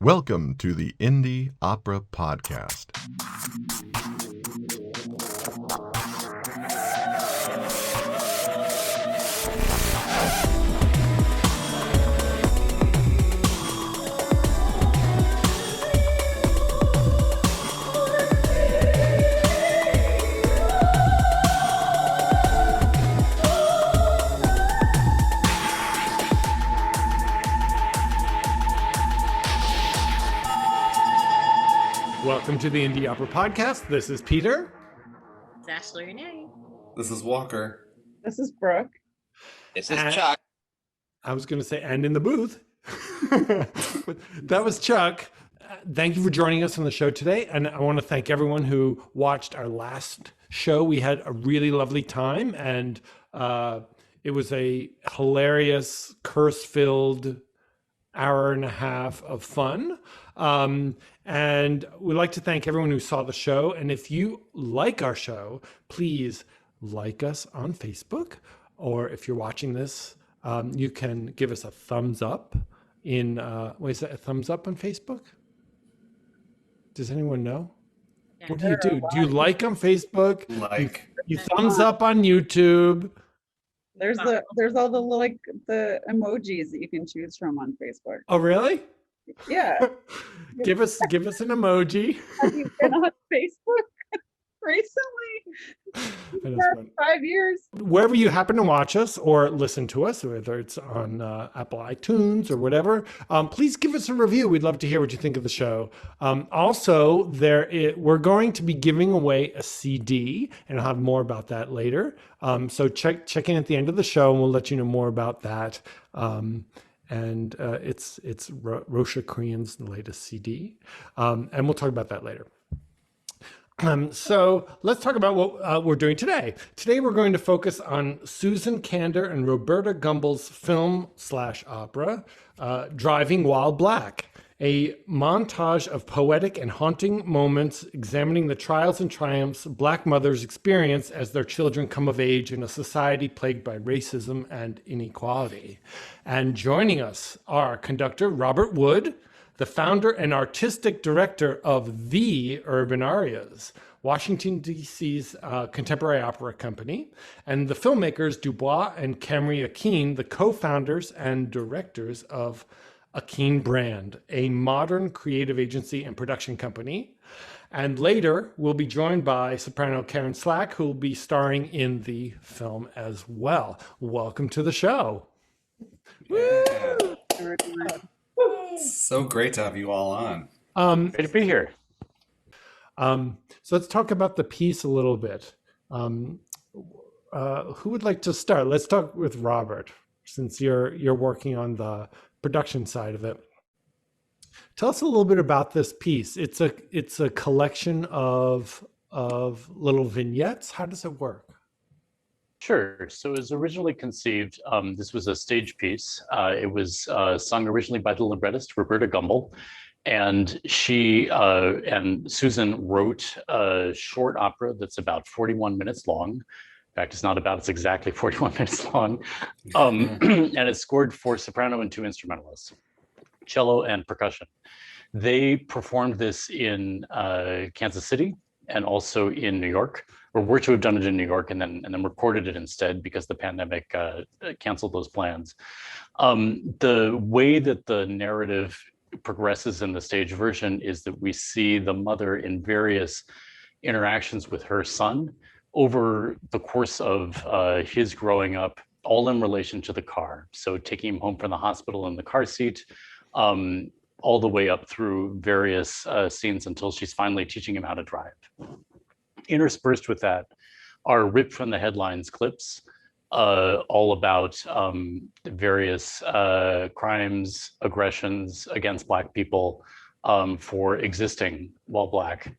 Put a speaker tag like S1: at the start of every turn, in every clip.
S1: Welcome to the Indie Opera Podcast.
S2: Welcome to the Indie Opera Podcast. This is Peter.
S3: It's Ashley Renee.
S4: This is Walker.
S5: This is Brooke.
S6: This is Chuck.
S2: I was going to say, and in the booth. That was Chuck. Thank you for joining us on the show today. And I want to thank everyone who watched our last show. We had a really lovely time, and it was a hilarious, curse-filled hour and a half of fun. And we'd like to thank everyone who saw the show. And if you like our show, please like us on Facebook. Or if you're watching this, you can give us a thumbs up in, is that a thumbs up on Facebook? Does anyone know?
S3: Yeah.
S2: What do you do? Do you like on Facebook?
S4: Like.
S2: You thumbs up on YouTube.
S5: There's all the like the emojis that you can choose from on Facebook.
S2: Oh, really?
S5: Yeah.
S2: Give us an emoji.
S5: Have you been on Facebook recently? For 5 years.
S2: Wherever you happen to watch us or listen to us, whether it's on Apple iTunes or whatever, please give us a review. We'd love to hear what you think of the show. Also, we're going to be giving away a CD, and I'll have more about that later. So check in at the end of the show, and we'll let you know more about that. And it's Rosha Korean's latest CD, and we'll talk about that later. So let's talk about what we're doing today. Today we're going to focus on Susan Kander and Roberta Gumbel's film/opera, Driving While Black, a montage of poetic and haunting moments examining the trials and triumphs Black mothers experience as their children come of age in a society plagued by racism and inequality. And joining us are conductor Robert Wood, the founder and artistic director of the UrbanArias, Washington, D.C.'s contemporary opera company, and the filmmakers Du'bois and Camry A'Keen, the co-founders and directors of A'Keen Brand, a modern creative agency and production company. And later, we'll be joined by soprano Karen Slack, who will be starring in the film as well. Welcome to the show.
S4: Yeah. So great to have you all on.
S6: Great to be here.
S2: So let's talk about the piece a little bit. Who would like to start? Let's talk with Robert, since you're working on the production side of it. Tell us a little bit about this piece. It's a collection of little vignettes. How does it work?
S6: Sure. So it was originally conceived, this was a stage piece. It was sung originally by the librettist, Roberta Gumbel. And she and Susan wrote a short opera that's about 41 minutes long. In fact, it's exactly 41 minutes long. And it's scored for soprano and two instrumentalists, cello and percussion. They performed this in Kansas City and also in New York, or were to have done it in New York and then recorded it instead because the pandemic canceled those plans. The way that the narrative progresses in the stage version is that we see the mother in various interactions with her son over the course of his growing up, all in relation to the car. So taking him home from the hospital in the car seat, all the way up through various scenes until she's finally teaching him how to drive. Interspersed with that are ripped from the headlines clips, all about various crimes, aggressions against Black people for existing while Black.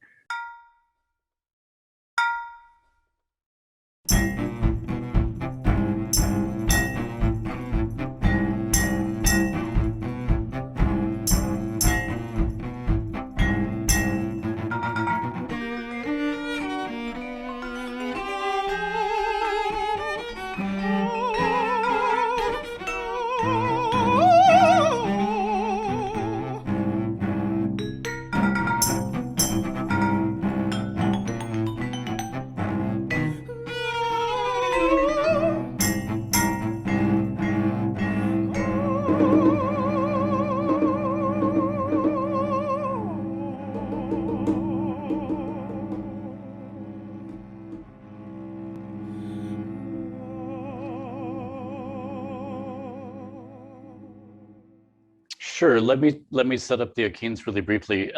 S6: Sure. Let me set up the A'Keens really briefly.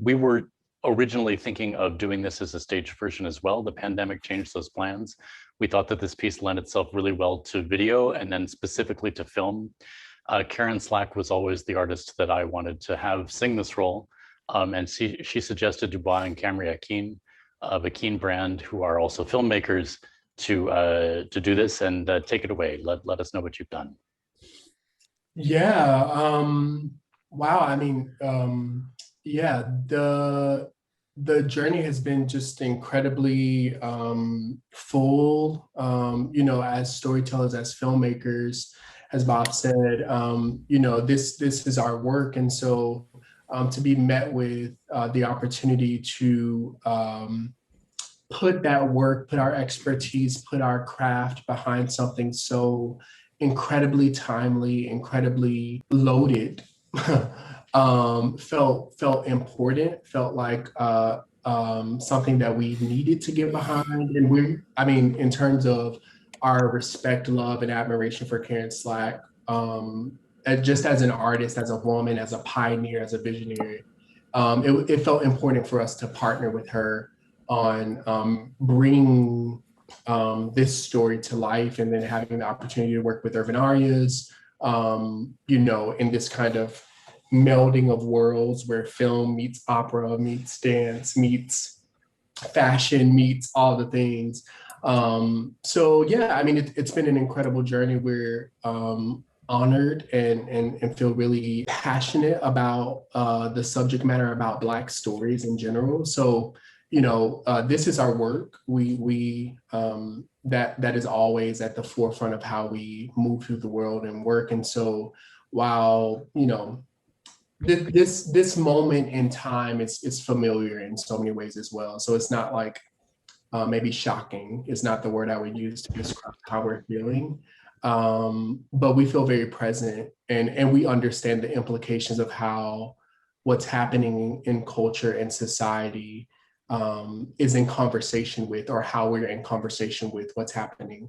S6: We were originally thinking of doing this as a staged version as well. The pandemic changed those plans. We thought that this piece lent itself really well to video and then specifically to film. Karen Slack was always the artist that I wanted to have sing this role. And she suggested Du'bois and Camry A'Keen of A'Keen brand, who are also filmmakers, to do this, and take it away. Let us know what you've done.
S7: Yeah. Wow. I mean, yeah, the journey has been just incredibly full. You know, as storytellers, as filmmakers, as Bob said, you know, this is our work, and so to be met with the opportunity to put that work, put our expertise, put our craft behind something so incredibly timely, incredibly loaded, felt important, felt like something that we needed to get behind. And I mean, in terms of our respect, love, and admiration for Karen Slack, just as an artist, as a woman, as a pioneer, as a visionary, it felt important for us to partner with her on bringing this story to life, and then having the opportunity to work with UrbanArias, you know, in this kind of melding of worlds where film meets opera, meets dance, meets fashion, meets all the things. So yeah, I mean, it's been an incredible journey. We're honored and feel really passionate about the subject matter, about Black stories in general. So, you know, this is our work. That is always at the forefront of how we move through the world and work. And so while, you know, this moment in time is familiar in so many ways as well. So it's not like maybe shocking is not the word I would use to describe how we're feeling. But we feel very present, and we understand the implications of how what's happening in culture and society is in conversation with, or how we're in conversation with what's happening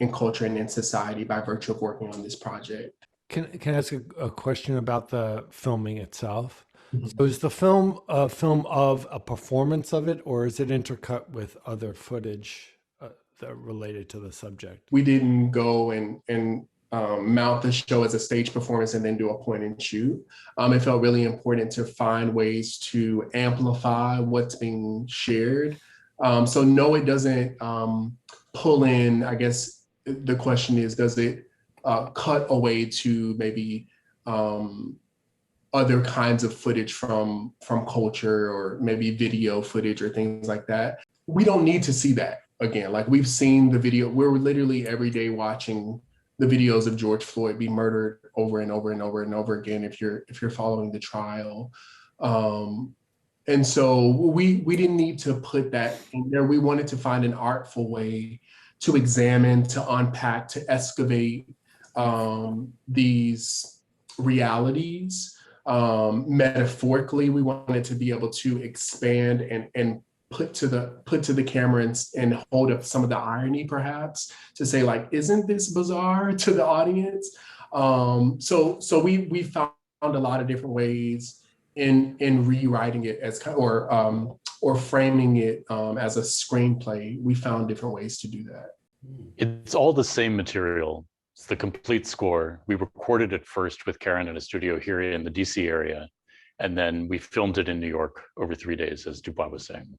S7: in culture and in society by virtue of working on this project.
S2: Can I ask a question about the filming itself?
S7: Mhm.
S2: So is the film a film of a performance of it, or is it intercut with other footage that are related to the subject?
S7: We didn't go and mount the show as a stage performance and then do a point and shoot. It felt really important to find ways to amplify what's being shared. So no, it doesn't pull in, I guess the question is, does it cut away to maybe other kinds of footage from culture, or maybe video footage or things like that? We don't need to see that again. Like, we've seen the video. We're literally every day watching the videos of George Floyd be murdered over and over and over and over again, if you're following the trial. And so we didn't need to put that in there. We wanted to find an artful way to examine, to unpack, to excavate these realities. Metaphorically, we wanted to be able to expand and put to the camera and hold up some of the irony, perhaps, to say, like, isn't this bizarre to the audience? So we found a lot of different ways in rewriting it as or framing it as a screenplay. We found different ways to do that.
S6: It's all the same material. It's the complete score. We recorded it first with Karen in a studio here in the DC area, and then we filmed it in New York over 3 days, as Du'bois was saying.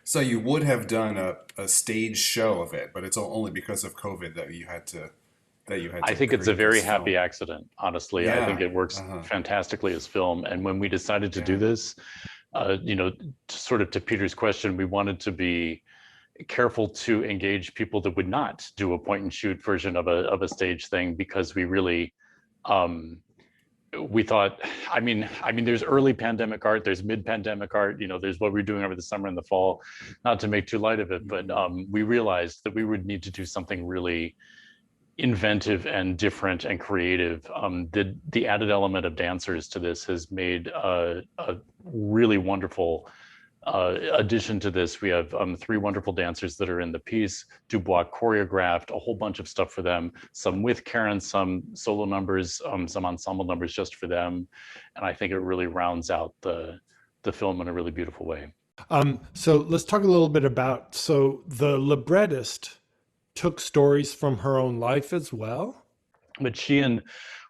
S4: So you would have done a stage show of it, but it's only because of COVID that you had to. I think
S6: it's a
S4: create
S6: very
S4: this
S6: happy
S4: film.
S6: accident, honestly.
S4: Yeah.
S6: I think it works fantastically as film. And when we decided to do this, you know, sort of to Peter's question, we wanted to be careful to engage people that would not do a point and shoot version of a stage thing, because we really, we thought, I mean, there's early pandemic art, there's mid-pandemic art, you know, there's what we're doing over the summer and the fall, not to make too light of it, but we realized that we would need to do something really inventive and different and creative. The added element of dancers to this has made a really wonderful addition to this, we have 3 wonderful dancers that are in the piece. Du'bois choreographed a whole bunch of stuff for them, some with Karen, some solo numbers, some ensemble numbers just for them. And I think it really rounds out the film in a really beautiful way.
S2: So let's talk a little bit about, so the librettist took stories from her own life as well?
S6: But she and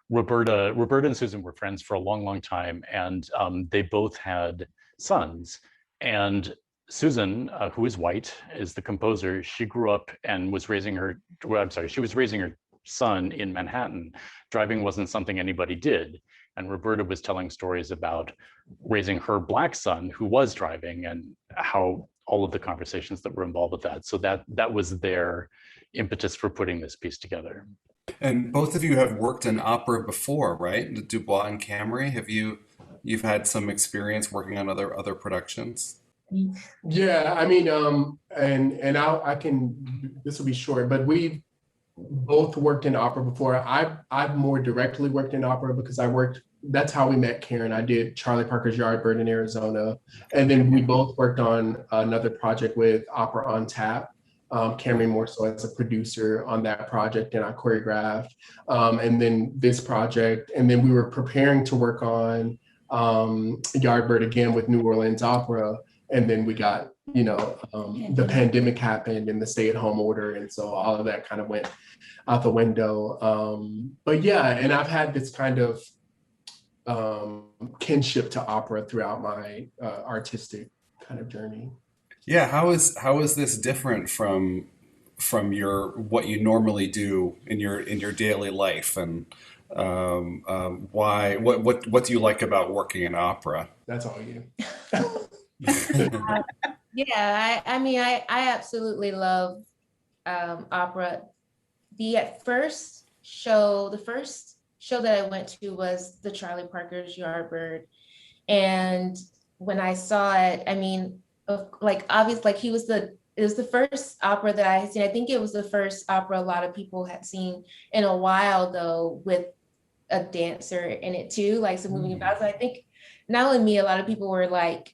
S6: Roberta and Susan were friends for a long, long time, and they both had sons. And Susan, who is white, is the composer. She grew up and was raising her, she was raising her son in Manhattan. Driving wasn't something anybody did. And Roberta was telling stories about raising her Black son who was driving, and how all of the conversations that were involved with that. So that was their impetus for putting this piece together.
S4: And both of you have worked in opera before, right? The Du'bois and Camry. You've had some experience working on other productions?
S7: Yeah, I mean, and I can, this will be short, but we both worked in opera before. I've more directly worked in opera because that's how we met Karen. I did Charlie Parker's Yardbird in Arizona. And then we both worked on another project with Opera on Tap. Camry more so as a producer on that project, and I choreographed. And then this project, and then we were preparing to work on Yardbird again with New Orleans Opera. And then we got, the pandemic happened and the stay-at-home order. And so all of that kind of went out the window. But yeah, and I've had this kind of kinship to opera throughout my artistic kind of journey.
S4: Yeah, how is this different from what you normally do in your daily life, and why what do you like about working in opera?
S7: That's all you.
S3: Yeah, I mean, I absolutely love opera. The first show that I went to was the Charlie Parker's Yardbird. And when I saw it, I mean, obviously, it was the first opera that I had seen. I think it was the first opera a lot of people had seen in a while, though, with a dancer in it too, like some moving about. So I think not only me, a lot of people were like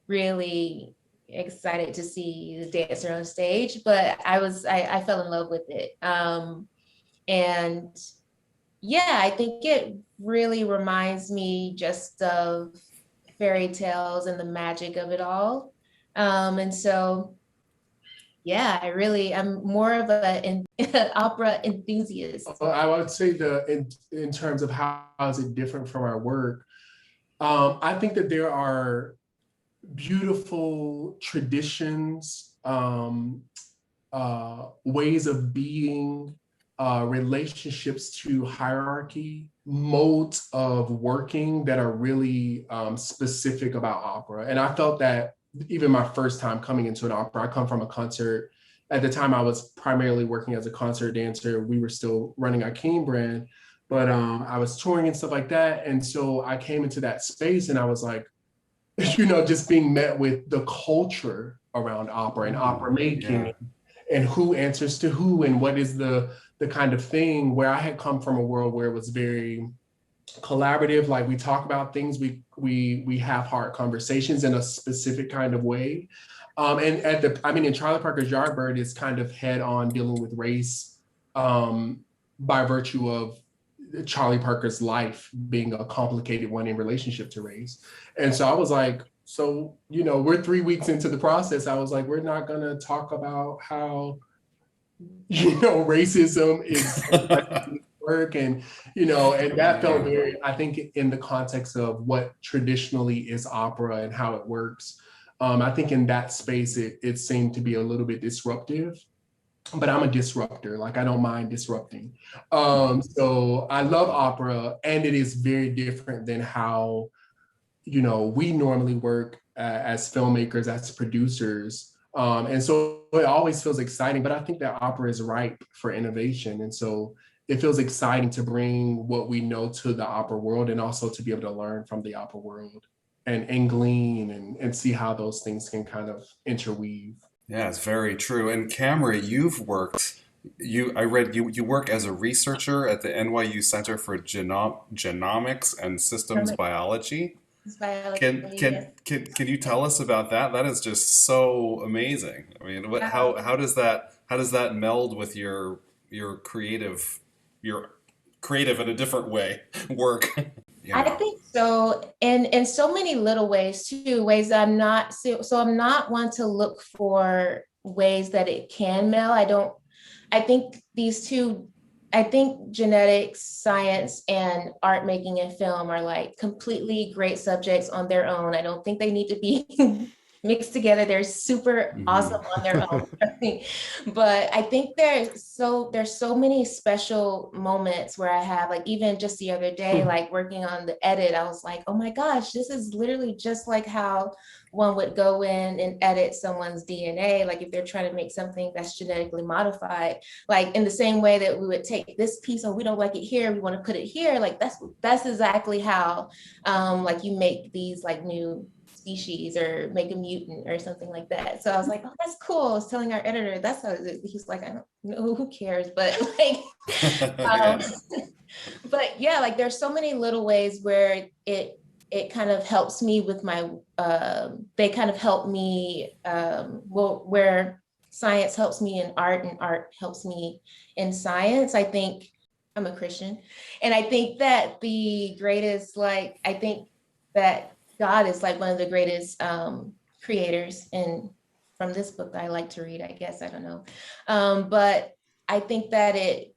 S3: really excited to see the dancer on stage, but I fell in love with it. And yeah, I think it really reminds me just of fairy tales and the magic of it all. And so, yeah, I'm more of an opera enthusiast.
S7: I would say in terms of how is it different from our work, I think that there are beautiful traditions, ways of being, relationships to hierarchy, modes of working that are really specific about opera. And I felt that even my first time coming into an opera. I come from a concert. At the time, I was primarily working as a concert dancer. We were still running A'Keen brand, but I was touring and stuff like that. And so I came into that space and I was like, just being met with the culture around opera and opera making, and who answers to who and what is the kind of thing, where I had come from a world where it was very collaborative. Like, we talk about things, we have hard conversations in a specific kind of way. And in Charlie Parker's Yardbird is kind of head on dealing with race by virtue of Charlie Parker's life being a complicated one in relationship to race. And so I was like, we're 3 weeks into the process. I was like, we're not gonna talk about how, racism is work, and that felt very, I think, in the context of what traditionally is opera and how it works. I think in that space, it seemed to be a little bit disruptive, but I'm a disruptor. Like, I don't mind disrupting. So I love opera, and it is very different than how, we normally work as filmmakers, as producers. And so it always feels exciting, but I think that opera is ripe for innovation. And so it feels exciting to bring what we know to the opera world, and also to be able to learn from the opera world and glean and see how those things can kind of interweave.
S4: Yeah, it's very true. And Camry, I read you work as a researcher at the NYU Center for Genomics and Systems Biology. Can you tell us about that? That is just so amazing. I mean, how does that meld with your creative in a different way work?
S3: I think so, and in so many little ways too, ways that I'm not one to look for ways that it can meld. I think genetics, science, and art making and film are like completely great subjects on their own. I don't think they need to be mixed together. They're super awesome on their own. But I think there's so many special moments where I have, like, even just the other day, like working on the edit, I was like, oh my gosh, this is literally just like how one would go in and edit someone's DNA. Like if they're trying to make something that's genetically modified, like in the same way that we would take this piece, or we don't like it here, we want to put it here. Like that's exactly how like you make these like new species or make a mutant or something like that. So I was like, oh, that's cool. I was telling our editor, that's how he's like, I don't know, who cares? But like, but yeah, like there's so many little ways where it kind of helps me with my, they kind of help me, where science helps me in art and art helps me in science. I think I'm a Christian. And I think that the greatest, like, I think that God is like one of the greatest creators, and from this book that I like to read, I guess, I don't know. But I think that it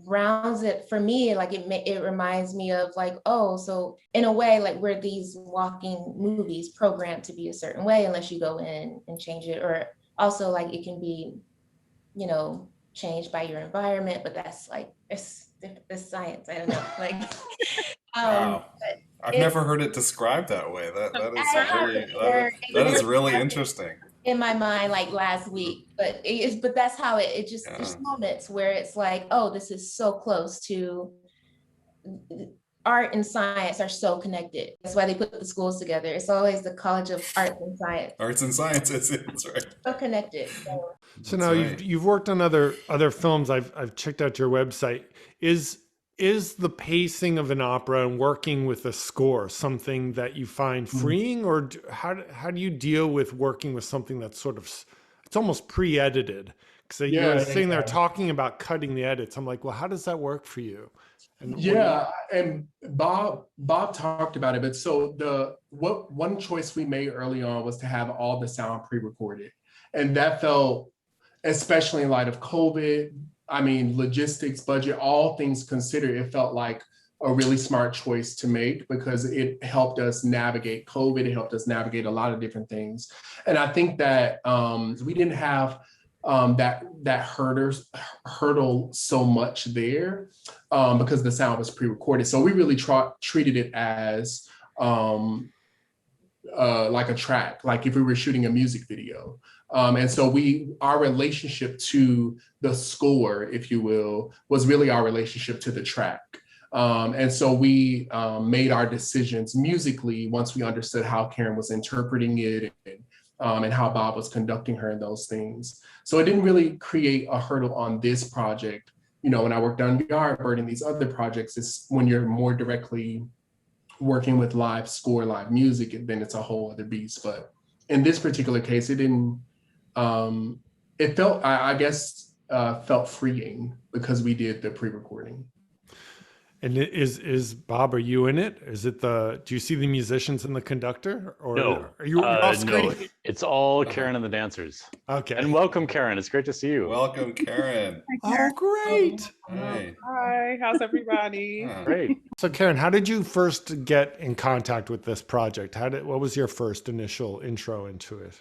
S3: rounds it for me, like it reminds me of like, oh, so in a way, like we're these walking movies programmed to be a certain way unless you go in and change it. Or also like it can be, you know, changed by your environment, but that's like, it's science, I don't know. Like,
S4: wow. I've never heard it described that way. That is really interesting.
S3: In my mind, like last week, but that's how it just, there's moments where it's like, oh, this is so close to art and science are so connected. That's why they put the schools together. It's always the College of Arts and Science.
S4: Arts and Sciences, that's right.
S3: So connected.
S2: So now you've worked on other films. I've checked out your website. Is the pacing of an opera and working with a score something that you find freeing, or how do you deal with working with something that's sort of, it's almost pre-edited? Because you're sitting there talking about cutting the edits. I'm like, well, how does that work for you? And
S7: and Bob talked about it, but so one choice we made early on was to have all the sound pre-recorded, and that felt, especially in light of COVID, I mean, logistics, budget, all things considered, it felt like a really smart choice to make because it helped us navigate COVID. It helped us navigate a lot of different things. And I think that we didn't have that hurdle so much there because the sound was pre-recorded. So we really treated it as like a track, like if we were shooting a music video. And so our relationship to the score, if you will, was really our relationship to the track. And so we made our decisions musically once we understood how Karen was interpreting it and how Bob was conducting her in those things. So it didn't really create a hurdle on this project. You know, when I worked on Yardbird and these other projects, it's when you're more directly working with live score, live music, then it's a whole other beast. But in this particular case, it didn't, it felt, I guess, felt freeing because we did the pre-recording.
S2: And is Bob, are you in it? Is it do you see the musicians and the conductor? Or
S6: no,
S2: are you off screen?
S6: No, it's all Karen and the dancers.
S2: Okay.
S6: And welcome, Karen. It's great to see you.
S4: Welcome, Karen.
S2: Oh, great.
S4: Hey.
S8: Hi, how's everybody?
S6: Great.
S2: So Karen, how did you first get in contact with this project? What was your first initial intro into it?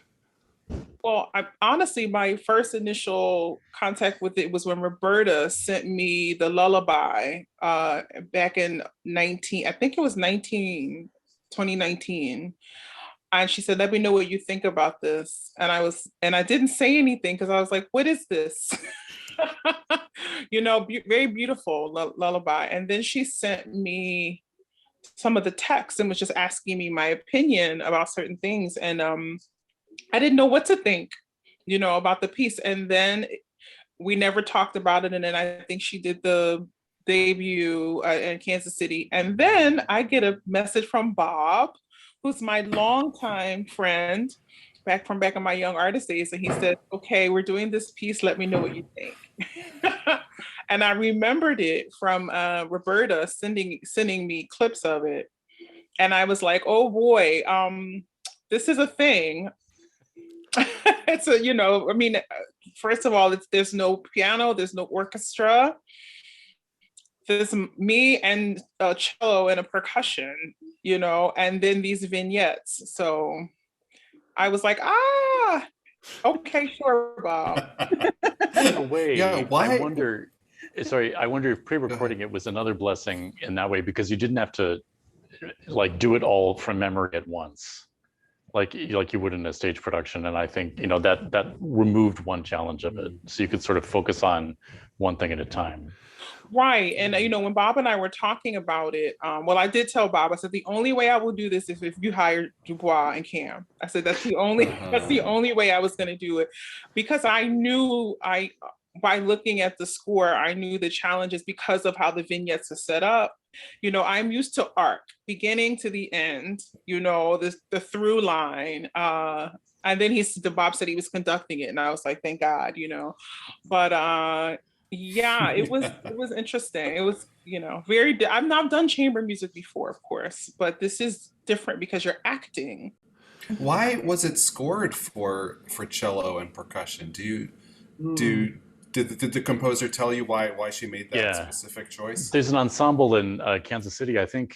S8: Well, honestly, my first initial contact with it was when Roberta sent me the lullaby back in 2019. And she said, let me know what you think about this. And I didn't say anything because I was like, what is this? You know, very beautiful lullaby. And then she sent me some of the text and was just asking me my opinion about certain things. And I didn't know what to think, you know, about the piece. And then we never talked about it. And then I think she did the debut in Kansas City. And then I get a message from Bob, who's my longtime friend, back in my young artist days. And he said, okay, we're doing this piece. Let me know what you think. And I remembered it from Roberta sending me clips of it. And I was like, oh boy, this is a thing. It's a, I mean, first of all, there's no piano, there's no orchestra. There's me and a cello and a percussion, and then these vignettes. So I was like, okay, sure, Bob.
S6: In a way,
S4: Yeah, why?
S6: I wonder if pre-recording it was another blessing in that way, because you didn't have to like do it all from memory at once, like you would in a stage production. And I think, that removed one challenge of it. So you could sort of focus on one thing at a time.
S8: Right. And, when Bob and I were talking about it, well, I did tell Bob, I said, the only way I will do this is if you hire Du'bois and Cam. I said, that's the only way I was going to do it, because I knew by looking at the score, I knew the challenges because of how the vignettes are set up. I'm used to arc, beginning to the end, the through line. And then Bob said he was conducting it. And I was like, thank God, but yeah, it was interesting. It was, I've not done chamber music before, of course, but this is different because you're acting.
S4: Why was it scored for cello and percussion? Did the composer tell you why she made that specific choice?
S6: There's an ensemble in Kansas City, I think,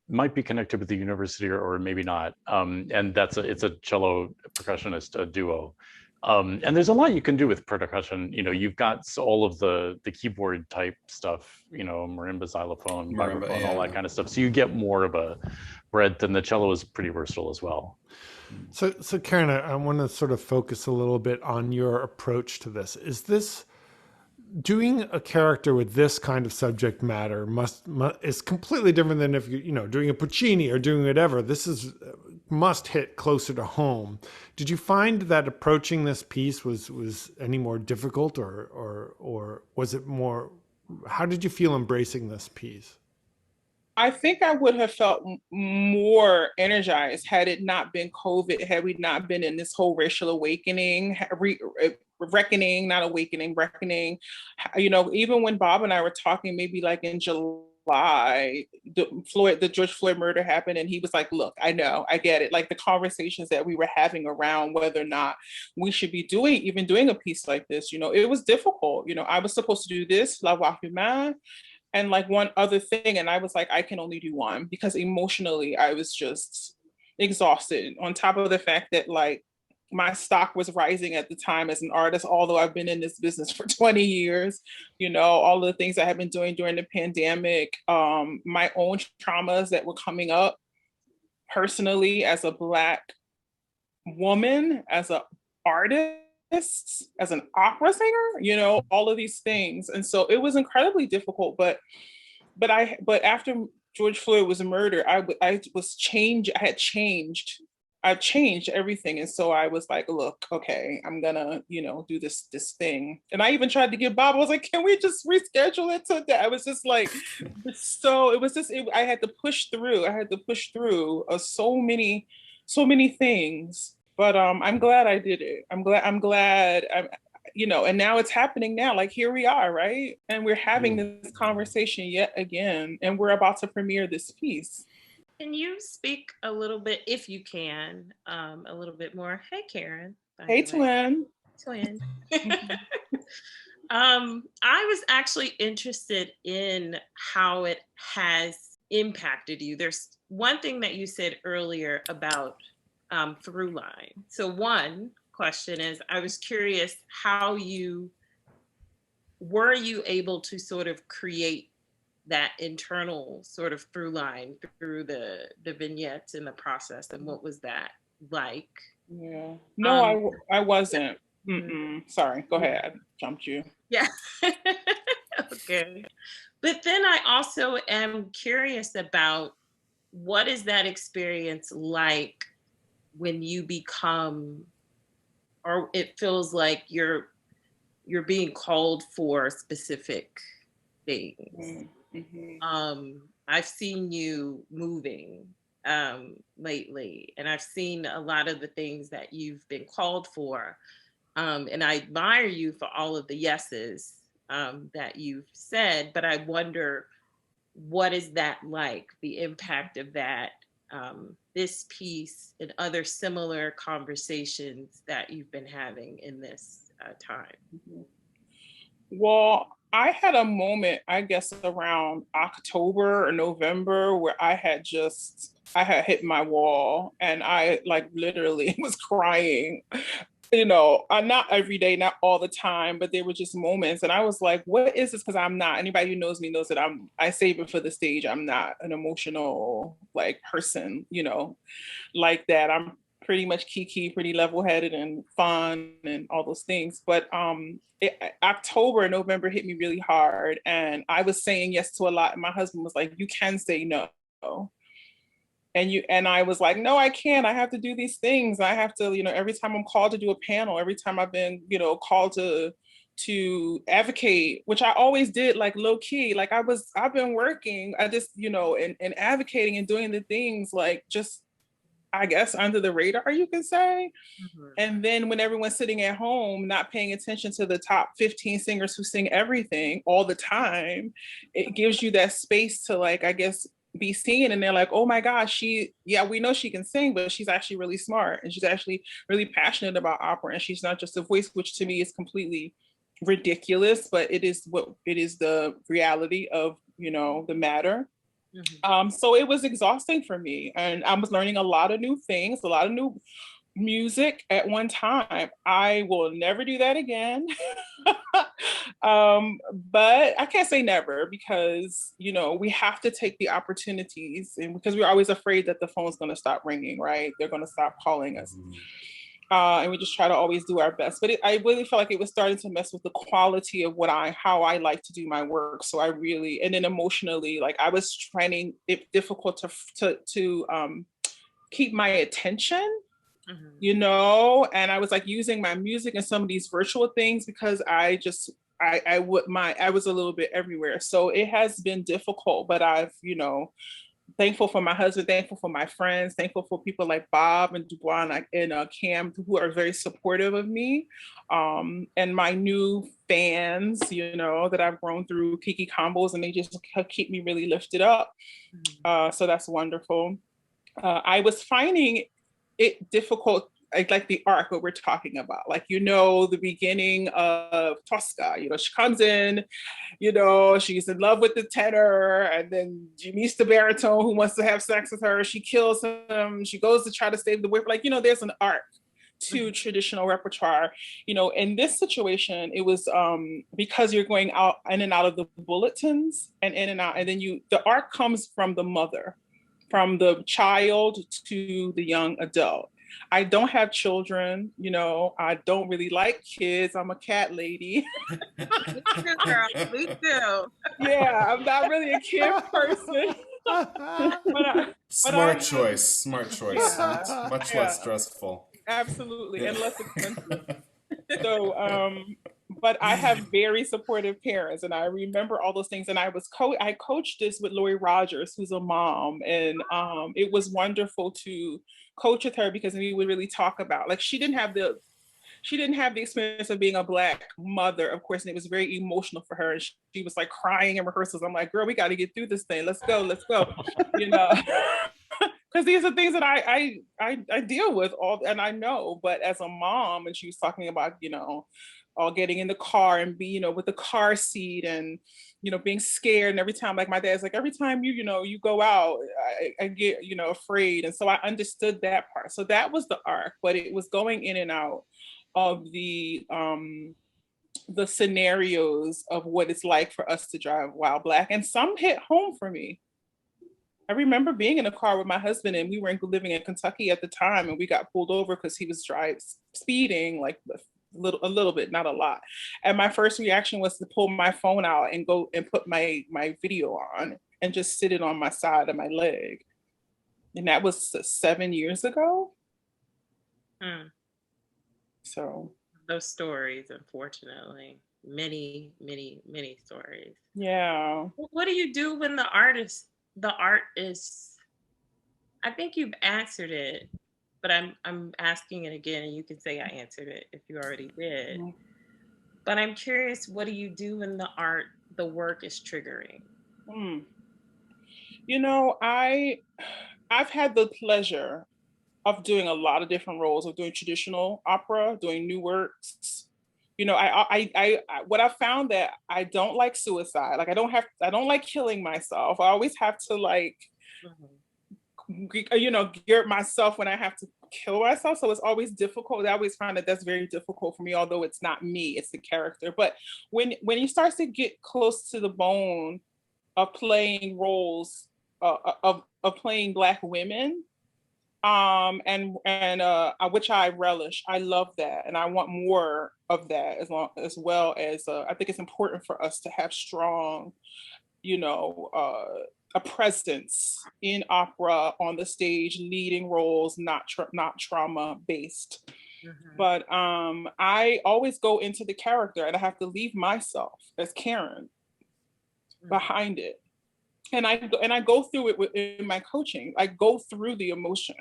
S6: might be connected with the university or maybe not. And it's a cello percussionist duo. And there's a lot you can do with percussion. You've got all of the keyboard type stuff, marimba, xylophone, vibraphone, all that kind of stuff. So you get more of a breadth, and the cello is pretty versatile as well.
S2: So Karen, I want to sort of focus a little bit on your approach to this. Is this doing a character with this kind of subject matter is completely different than if you're doing a Puccini or doing whatever. This must hit closer to home. Did you find that approaching this piece was any more difficult, or was it more? How did you feel embracing this piece?
S8: I think I would have felt more energized had it not been COVID, had we not been in this whole racial awakening, reckoning, not awakening, reckoning. Even when Bob and I were talking, maybe like in July, the George Floyd murder happened, and he was like, look, I know, I get it. Like the conversations that we were having around whether or not we should be doing a piece like this, it was difficult. I was supposed to do this, La Voix Humaine, and like one other thing. And I was like, I can only do one, because emotionally I was just exhausted, on top of the fact that like my stock was rising at the time as an artist, although I've been in this business for 20 years, all of the things I have been doing during the pandemic, my own traumas that were coming up personally as a Black woman, as an artist, as an opera singer, all of these things. And so it was incredibly difficult, but after George Floyd was murdered, I've changed everything. And so I was like, look, okay, I'm gonna, do this thing. And I even tried to give Bob, I was like, can we just reschedule it to that? I was just like, I had to push through so many things. But I'm glad I did it. I'm glad, and now it's happening now. Like here we are, right? And we're having this conversation yet again, and we're about to premiere this piece.
S9: Can you speak a little bit, if you can, a little bit more? Hey, Karen.
S8: Hey, twin.
S9: Twin. I was actually interested in how it has impacted you. There's one thing that you said earlier about through line. So one question is, I was curious how were you able to sort of create that internal sort of through line through the vignettes in the process, and what was that like?
S8: Yeah. No, I wasn't. Sorry, go ahead. Jumped you.
S9: Yeah. Okay. But then I also am curious about, what is that experience like when you become, or it feels like you're being called for specific things.
S8: Mhm.
S9: I've seen you moving lately, and I've seen a lot of the things that you've been called for. And I admire you for all of the yeses that you've said, but I wonder, what is that like, the impact of that, this piece and other similar conversations that you've been having in this time?
S8: Well, I had a moment, I guess around October or November, where I had hit my wall, and I like literally was crying. Not every day, not all the time, but there were just moments, and I was like, what is this? Because I'm not, anybody who knows me knows that I save it for the stage. I'm not an emotional like person, like that. I'm pretty much Kiki, pretty level-headed and fun and all those things. But October and November hit me really hard, and I was saying yes to a lot. And my husband was like, "You can say no." And I was like, no, I can't. I have to do these things. I have to, every time I'm called to do a panel, every time I've been, called to advocate, which I always did, like low key. Like I've been working. I just, and advocating and doing the things like just, I guess, under the radar, you can say.
S9: Mm-hmm.
S8: And then when everyone's sitting at home, not paying attention to the top 15 singers who sing everything all the time, it gives you that space to, like, I guess, be seen. And they're like, oh my gosh, we know she can sing, but she's actually really smart, and she's actually really passionate about opera, and she's not just a voice, which to me is completely ridiculous, but it is the reality of, the matter.
S9: Mm-hmm.
S8: So it was exhausting for me, and I was learning a lot of new things, a lot of new music at one time. I will never do that again. But I can't say never, because we have to take the opportunities, and because we're always afraid that the phone's going to stop ringing, right? They're going to stop calling us. And we just try to always do our best. But I really felt like it was starting to mess with the quality of how I like to do my work. So I really, and then emotionally, like I was finding it difficult to keep my attention.
S9: Mm-hmm.
S8: And I was like using my music and some of these virtual things, because I was a little bit everywhere. So it has been difficult, but I've, thankful for my husband, thankful for my friends, thankful for people like Bob and Du'bois and Cam, who are very supportive of me. And my new fans, that I've grown through Kiki Combos, and they just keep me really lifted up. So that's wonderful. I was finding it difficult, like the arc, what we're talking about, like, the beginning of Tosca, she comes in, she's in love with the tenor, and then she meets the baritone who wants to have sex with her. She kills him. She goes to try to save the whip. Like, there's an arc to traditional repertoire. In this situation, it was because you're going out in and out of the bulletins and in and out, and then the arc comes from the mother, from the child to the young adult. I don't have children, I don't really like kids. I'm a cat lady.
S9: Me too, girl. Me too.
S8: Yeah, I'm not really a kid person.
S4: Smart choice.
S8: Yeah,
S4: Much
S8: yeah,
S4: less stressful.
S8: absolutely, and less expensive. So, but I have very supportive parents, and I remember all those things. And I coached this with Lori Rogers, who's a mom, and it was wonderful to coach with her, because we would really talk about, like, she didn't have the experience of being a Black mother, of course, and it was very emotional for her. And she was like crying in rehearsals. I'm like, girl, we got to get through this thing. Let's go. Because these are things that I deal with all, and I know. But as a mom, and she was talking about, all getting in the car and be, with the car seat, and being scared. And every time, like my dad's like, every time you go out, I get afraid. And so I understood that part. So that was the arc, but it was going in and out of the scenarios of what it's like for us to drive while Black, and some hit home for me. I remember being in a car with my husband, and we were living in Kentucky at the time, and we got pulled over because he was speeding, like a little bit, not a lot. And my first reaction was to pull my phone out and go and put my video on and just sit it on my side of my leg. And that was 7 years ago.
S9: Mm.
S8: So
S9: those stories, unfortunately. many stories.
S8: Yeah.
S9: What do you do when the art is, I think you've answered it, but I'm asking it again, and you can say I answered it if you already did.
S8: Mhm.
S9: But I'm curious, what do you do when the work is triggering?
S8: Mm. You know, I've had the pleasure of doing a lot of different roles, of doing traditional opera, doing new works. You know, what I found that I don't like suicide. Like I don't like killing myself. I always have to like, you know, gear myself when I have to kill myself. So it's always difficult. I always find that that's very difficult for me, although it's not me, it's the character. But when you start to get close to the bone of playing roles of playing Black women, which I relish. I love that, and I want more of that as well as I think it's important for us to have strong, you know, a presence in opera on the stage, leading roles, not trauma based. But I always go into the character, and I have to leave myself as Karen behind it. And I go through it in my coaching. I go through the emotion.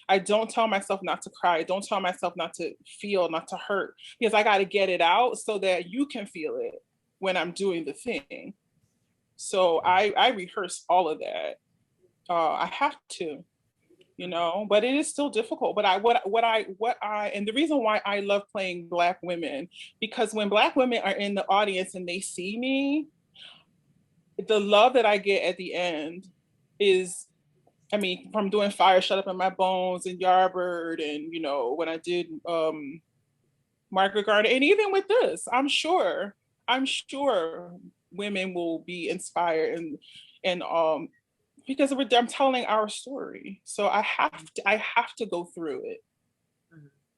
S8: I don't tell myself not to cry. I don't tell myself not to feel, not to hurt, because I got to get it out so that you can feel it when I'm doing the thing. So I rehearse all of that. I have to, you know, but it is still difficult. But and the reason why I love playing Black women, because when Black women are in the audience and they see me, the love that I get at the end is, I mean, from doing Fire Shut Up in My Bones and Yardbird, and, you know, when I did Margaret Garner, and even with this, I'm sure women will be inspired and because I'm telling our story. So I have to go through it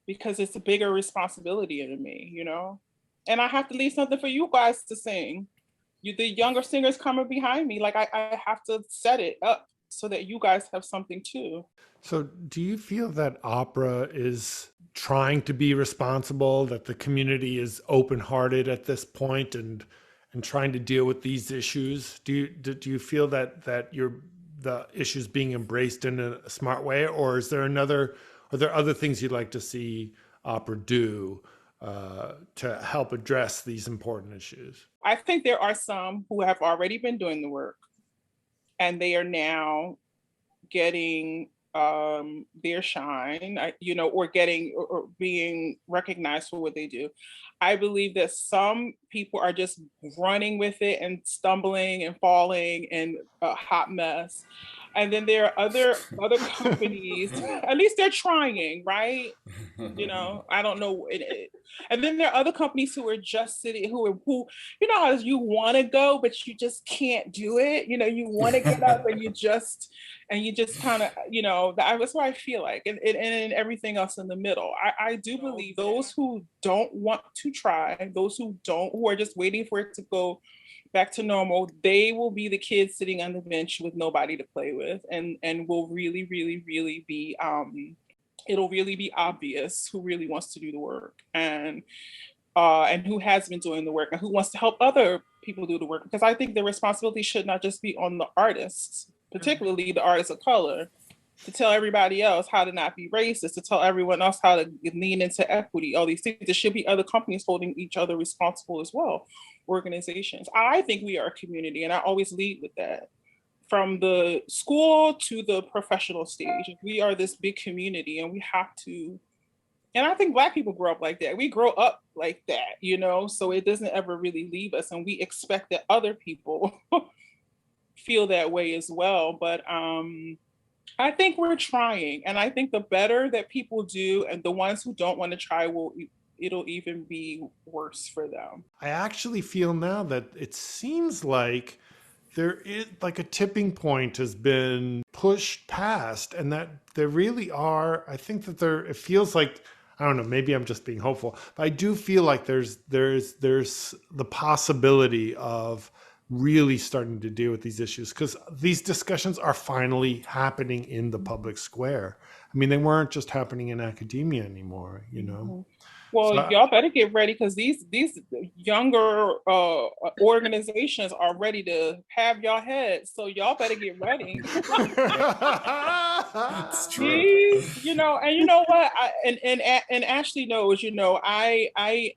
S8: because it's a bigger responsibility in me, you know? And I have to leave something for you guys to sing. The younger singers coming behind me, like I have to set it up so that you guys have something too.
S2: So do you feel that opera is trying to be responsible, that the community is open-hearted at this point and trying to deal with these issues? Do you feel that the issues being embraced in a smart way, or are there other things you'd like to see opera do to help address these important issues?
S8: I think there are some who have already been doing the work, and they are now getting their shine, you know, or being recognized for what they do. I believe that some people are just running with it and stumbling and falling and a hot mess. And then there are other companies, at least they're trying, right? You know, I don't know. And then there are other companies who are just sitting, who you know, how you want to go, but you just can't do it. You know, you want to get up and you just kind of, you know, that's what I feel like. And everything else in the middle. I do believe those who don't want to try, those who are just waiting for it to go back to normal, they will be the kids sitting on the bench with nobody to play with, and will really, really, really be it'll really be obvious who really wants to do the work, and who has been doing the work, and who wants to help other people do the work. Because I think the responsibility should not just be on the artists, particularly the artists of color, to tell everybody else how to not be racist, to tell everyone else how to lean into equity, all these things. There should be other companies holding each other responsible as well, organizations. I think we are a community, and I always lead with that. From the school to the professional stage, we are this big community, and we have to, and I think Black people grow up like that. We grow up like that, you know, so it doesn't ever really leave us, and we expect that other people feel that way as well. But I think we're trying, and I think the better that people do, and the ones who don't want to try, it'll even be worse for them.
S2: I actually feel now that it seems like there is like a tipping point has been pushed past, and that there really are, I think that it feels like, I don't know, maybe I'm just being hopeful, but I do feel like there's the possibility of really starting to deal with these issues, because these discussions are finally happening in the public square. I mean, they weren't just happening in academia anymore, you know?
S8: Well,
S2: So
S8: y'all better get ready, because these younger organizations are ready to have y'all heads. So y'all better get ready.
S4: It's true.
S8: You know, and you know what? And Ashley knows, you know, I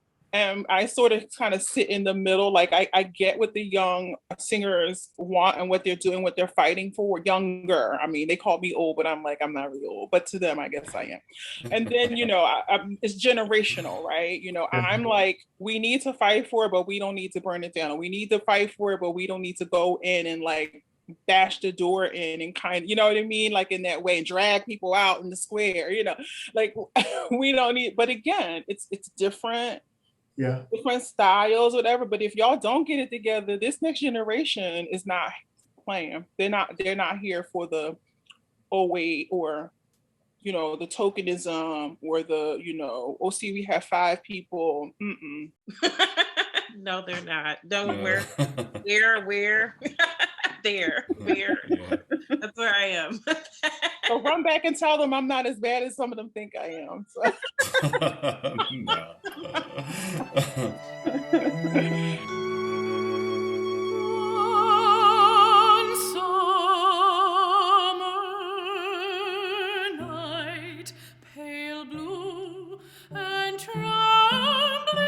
S8: sort of kind of sit in the middle. Like I get what the young singers want and what they're doing, what they're fighting for. Younger. I mean, they call me old, but I'm like, I'm not really old, but to them, I guess I am. And then, you know, it's generational, right? You know, I'm like, we need to fight for it, but we don't need to burn it down. We need to fight for it, but we don't need to go in and like bash the door in and kind of, you know what I mean? Like in that way, and drag people out in the square, you know, like we don't need, but again, it's different.
S7: Yeah.
S8: Different styles, whatever. But if y'all don't get it together, this next generation is not playing. They're not here for the wait, or you know, the tokenism, or the, you know, oh see, we have 5 people.
S9: No, they're not. Don't
S4: Yeah.
S9: where there. Where.
S4: Yeah.
S9: That's where I am.
S8: So run back and tell them I'm not as bad as some of them think I am. So.
S4: No.
S10: One summer night, pale blue and trembling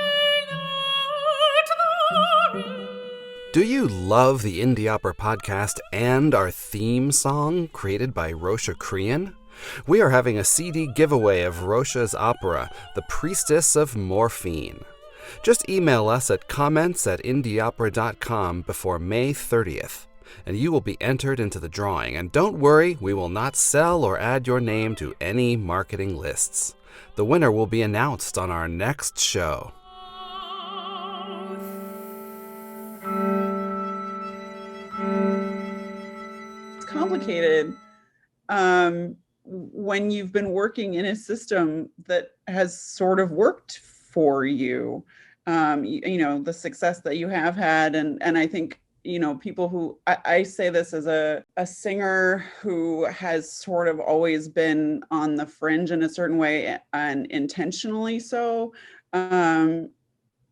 S10: at the ring.
S11: Do you love the Indie Opera Podcast and our theme song created by Rocha Krian? We are having a CD giveaway of Rocha's opera, The Priestess of Morphine. Just email us at comments@indieopera.com before May 30th, and you will be entered into the drawing. And don't worry, we will not sell or add your name to any marketing lists. The winner will be announced on our next show.
S5: It's complicated when you've been working in a system that has sort of worked for you. You know, the success that you have had, and I think, you know, people who, I say this as a singer who has sort of always been on the fringe in a certain way, and intentionally so.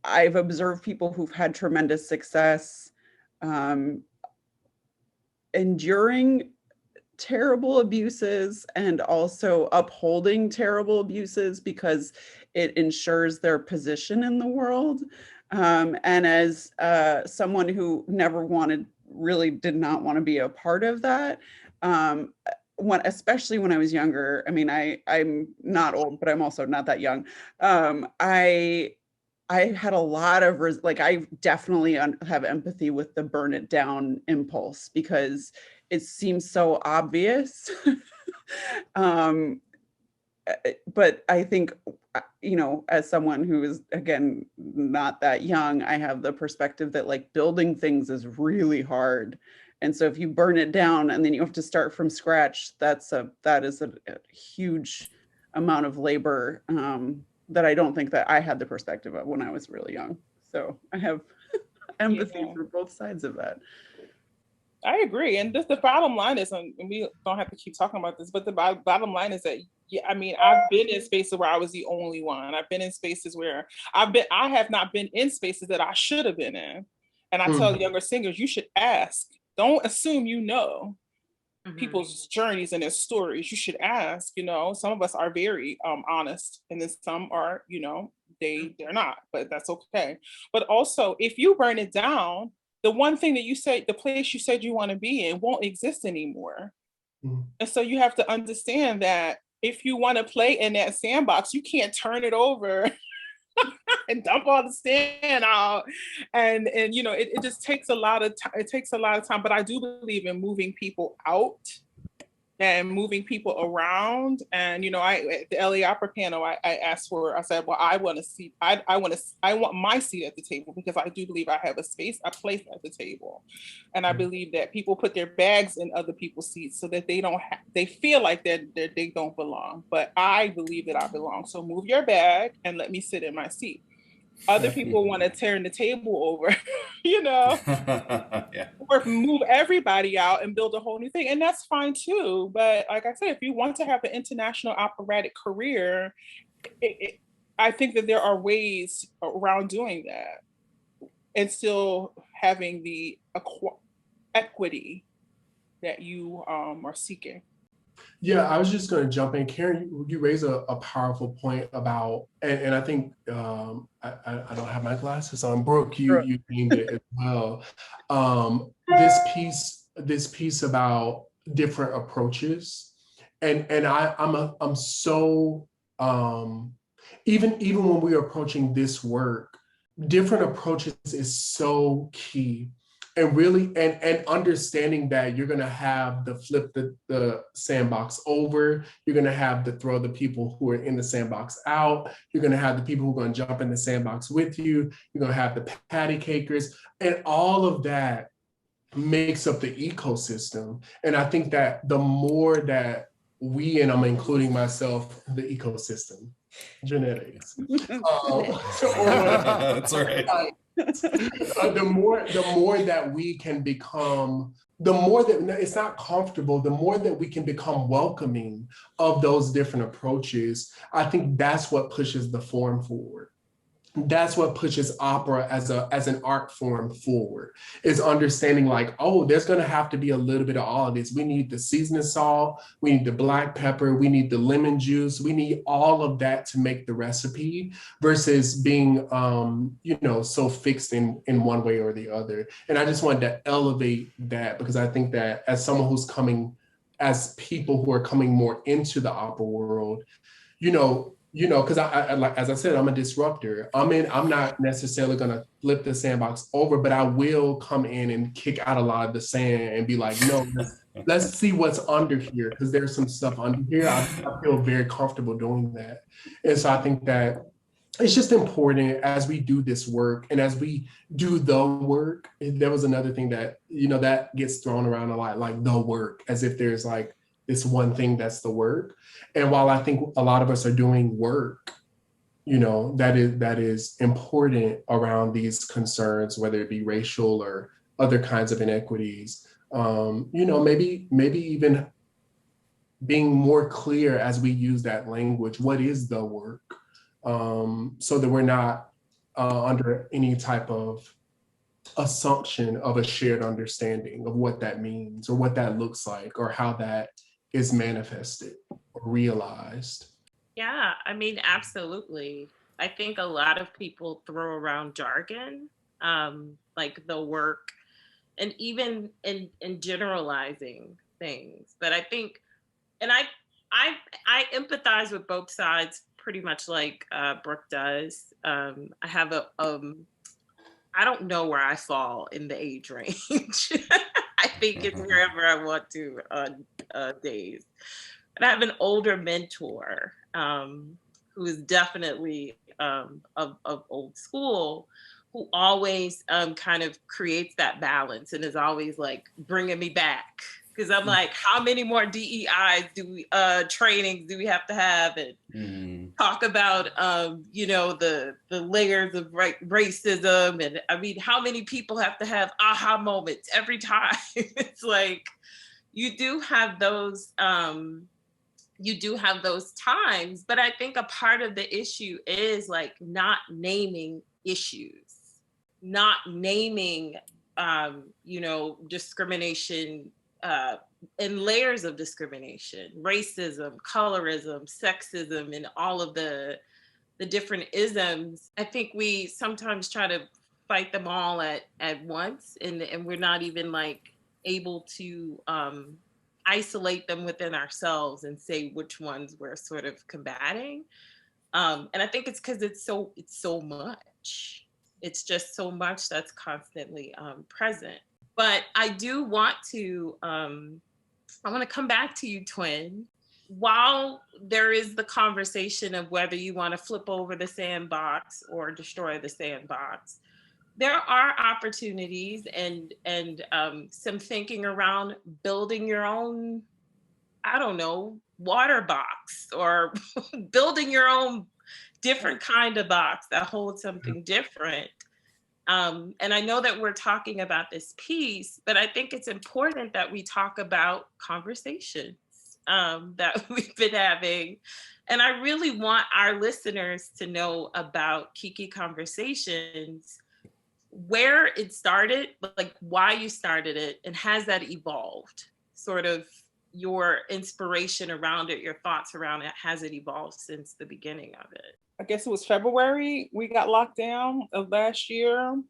S5: I've observed people who've had tremendous success enduring terrible abuses and also upholding terrible abuses because it ensures their position in the world. And as someone who never did not want to be a part of that, especially when I was younger, I mean, I'm not old, but I'm also not that young. I had a lot of, I definitely have empathy with the burn it down impulse because it seems so obvious. But I think, you know, as someone who is, again, not that young, I have the perspective that like building things is really hard. And so if you burn it down and then you have to start from scratch, that is a huge amount of labor that I don't think that I had the perspective of when I was really young. So I have empathy for both sides of that.
S8: I agree. And the bottom line is, and we don't have to keep talking about this, but the bottom line is that, yeah, I mean, I've been in spaces where I was the only one. I've been in spaces where I have not been in spaces that I should have been in. And I tell younger singers, you should ask. Don't assume you know people's journeys and their stories. You should ask. You know, some of us are very honest, and then some are, you know, they're not, but that's okay. But also, if you burn it down, the one thing that you say, the place you said you want to be in won't exist anymore. And so you have to understand that if you want to play in that sandbox, you can't turn it over and dump all the stand out. And you know, it just takes a lot of time. It takes a lot of time, but I do believe in moving people out and moving people around. And, you know, at the LA Opera panel, I said, well, I want my seat at the table, because I do believe I have a place at the table. And I believe that people put their bags in other people's seats so that they feel like they don't belong. But I believe that I belong. So move your bag and let me sit in my seat. Other people want to turn the table over, you know,
S4: Yeah.
S8: or move everybody out and build a whole new thing. And that's fine too. But like I said, if you want to have an international operatic career, I think that there are ways around doing that and still having the equity that you are seeking.
S7: Yeah, I was just going to jump in. Karen, you raise a powerful point about, and I think I don't have my glasses on. Brooke, you named it as well. This piece about different approaches, and I'm so even when we're approaching this work, different approaches is so key. And really, and understanding that you're gonna have the flip the sandbox over, you're gonna have to throw the people who are in the sandbox out, you're gonna have the people who are gonna jump in the sandbox with you, you're gonna have the patty cakers, and all of that makes up the ecosystem. And I think that the more that we, and I'm including myself, the ecosystem, genetics.
S4: That's all right.
S7: The more that we can become, the more that it's not comfortable, the more that we can become welcoming of those different approaches, I think that's what pushes the form forward. That's what pushes opera as an art form forward, is understanding like, oh, there's gonna have to be a little bit of all of this. We need the seasoning salt, we need the black pepper, we need the lemon juice, we need all of that to make the recipe versus being, so fixed in one way or the other. And I just wanted to elevate that because I think that as someone who's coming, as people who are coming more into the opera world, because I like, as I said, I'm a disruptor. I'm not necessarily gonna flip the sandbox over, but I will come in and kick out a lot of the sand and be like, no, let's see what's under here, because there's some stuff under here. I feel very comfortable doing that. And so I think that it's just important as we do this work and as we do the work. There was another thing that, that gets thrown around a lot, like the work, as if there's like this one thing that's the work. And while I think a lot of us are doing work, that is important around these concerns, whether it be racial or other kinds of inequities, maybe even being more clear as we use that language, what is the work? So that we're not under any type of assumption of a shared understanding of what that means or what that looks like or how that is manifested or realized.
S9: Yeah, I mean, absolutely. I think a lot of people throw around jargon, like the work, and even in generalizing things. But I think, and I empathize with both sides pretty much like Brooke does. I have I don't know where I fall in the age range. I think it's wherever I want to on days. And I have an older mentor who is definitely of old school, who always kind of creates that balance and is always like bringing me back. Because I'm like, how many more DEIs trainings do we have to have, and talk about, the layers of racism, and I mean, how many people have to have aha moments every time? It's like you do have those times, but I think a part of the issue is like not naming issues, not naming, discrimination. And layers of discrimination, racism, colorism, sexism, and all of the different isms. I think we sometimes try to fight them all at once, and we're not even like able to isolate them within ourselves and say which ones we're sort of combating. And I think it's because it's so much. It's just so much that's constantly present. But I do want to, I want to come back to you, Twin. While there is the conversation of whether you want to flip over the sandbox or destroy the sandbox, there are opportunities and some thinking around building your own, I don't know, water box, or building your own different kind of box that holds something different. And I know that we're talking about this piece, but I think it's important that we talk about conversations that we've been having. And I really want our listeners to know about Kiki Konversations, where it started, like why you started it, and has that evolved? Sort of your inspiration around it, your thoughts around it, has it evolved since the beginning of it?
S8: I guess it was February, we got locked down of last year.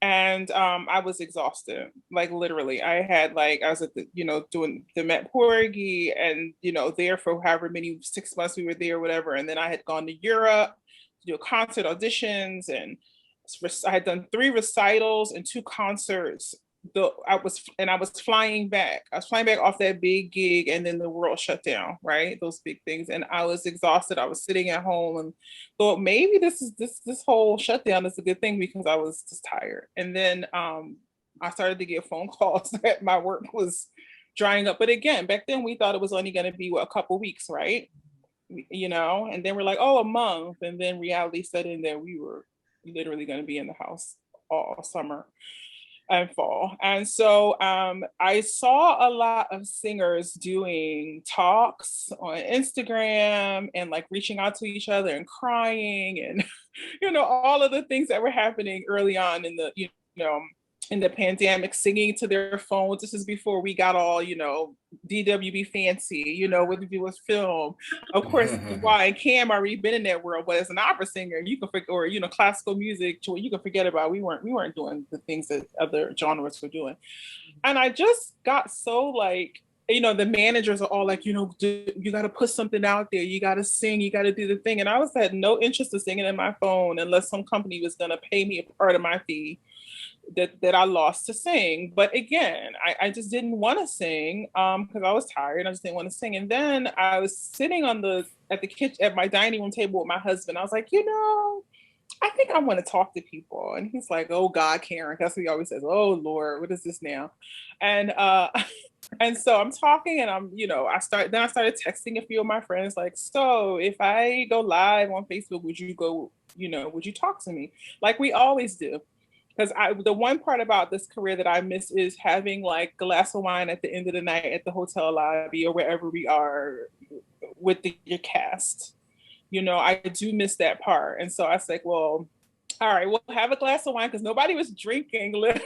S8: And I was exhausted, like literally. I was at the, doing the Met Porgy and, there for however many, 6 months we were there, whatever. And then I had gone to Europe to do concert auditions, and I had done 3 recitals and 2 concerts. I was flying back. I was flying back off that big gig, and then the world shut down, right? Those big things. And I was exhausted. I was sitting at home and thought maybe this whole shutdown is a good thing, because I was just tired. And then I started to get phone calls that my work was drying up. But again, back then we thought it was only going to be a couple weeks, right? And then we're like, oh, a month. And then reality set in that we were literally going to be in the house all summer and fall. And so I saw a lot of singers doing talks on Instagram and like reaching out to each other and crying and, all of the things that were happening early on in the, in the pandemic, singing to their phones. This is before we got all, DWB fancy, with film. Of course, Du'bois and Cam already been in that world, but as an opera singer, you can forget, or classical music, you can forget about. We weren't doing the things that other genres were doing, and I just got so like, the managers are all like, you got to put something out there, you got to sing, you got to do the thing, and I had no interest in singing in my phone unless some company was going to pay me a part of my fee that I lost to sing. But again, I just didn't want to sing because I was tired. I just didn't want to sing. And then I was sitting at my dining room table with my husband. I was like, I think I want to talk to people. And he's like, oh God, Karen. That's what he always says. Oh Lord, what is this now? And and so I'm talking, and I started texting a few of my friends, like, so if I go live on Facebook, would you talk to me? Like we always do. Because the one part about this career that I miss is having like a glass of wine at the end of the night at the hotel lobby or wherever we are with your cast. I do miss that part. And so I was like, well, all right, we'll have a glass of wine, because nobody was drinking. Like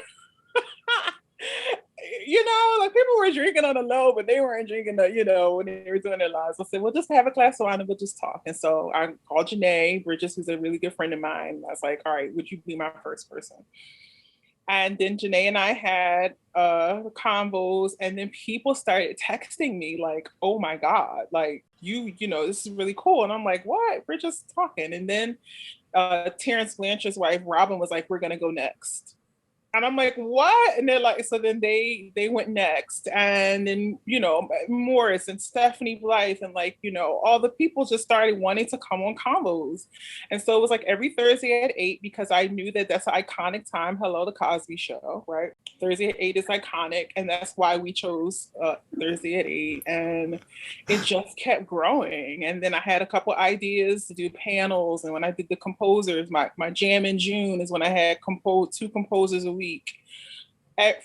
S8: people were drinking on the low, but they weren't drinking when they were doing their lives. I said, we'll just have a glass of wine and we'll just talk. And so I called Janae Bridges, who's a really good friend of mine. I was like, all right, would you be my first person? And then Janae and I had convos, and then people started texting me like, oh my God, like this is really cool. And I'm like, what? We're just talking. And then Terrence Blanchard's wife, Robin, was like, we're gonna go next. And I'm like, what? And they're like, so then they went next. And then, Morris and Stephanie Blythe and all the people just started wanting to come on combos. And so it was like every Thursday at 8, because I knew that that's an iconic time. Hello, The Cosby Show, right? Thursday at 8 is iconic. And that's why we chose Thursday at 8. And it just kept growing. And then I had a couple ideas to do panels. And when I did the composers, my jam in June is when I had 2 composers a week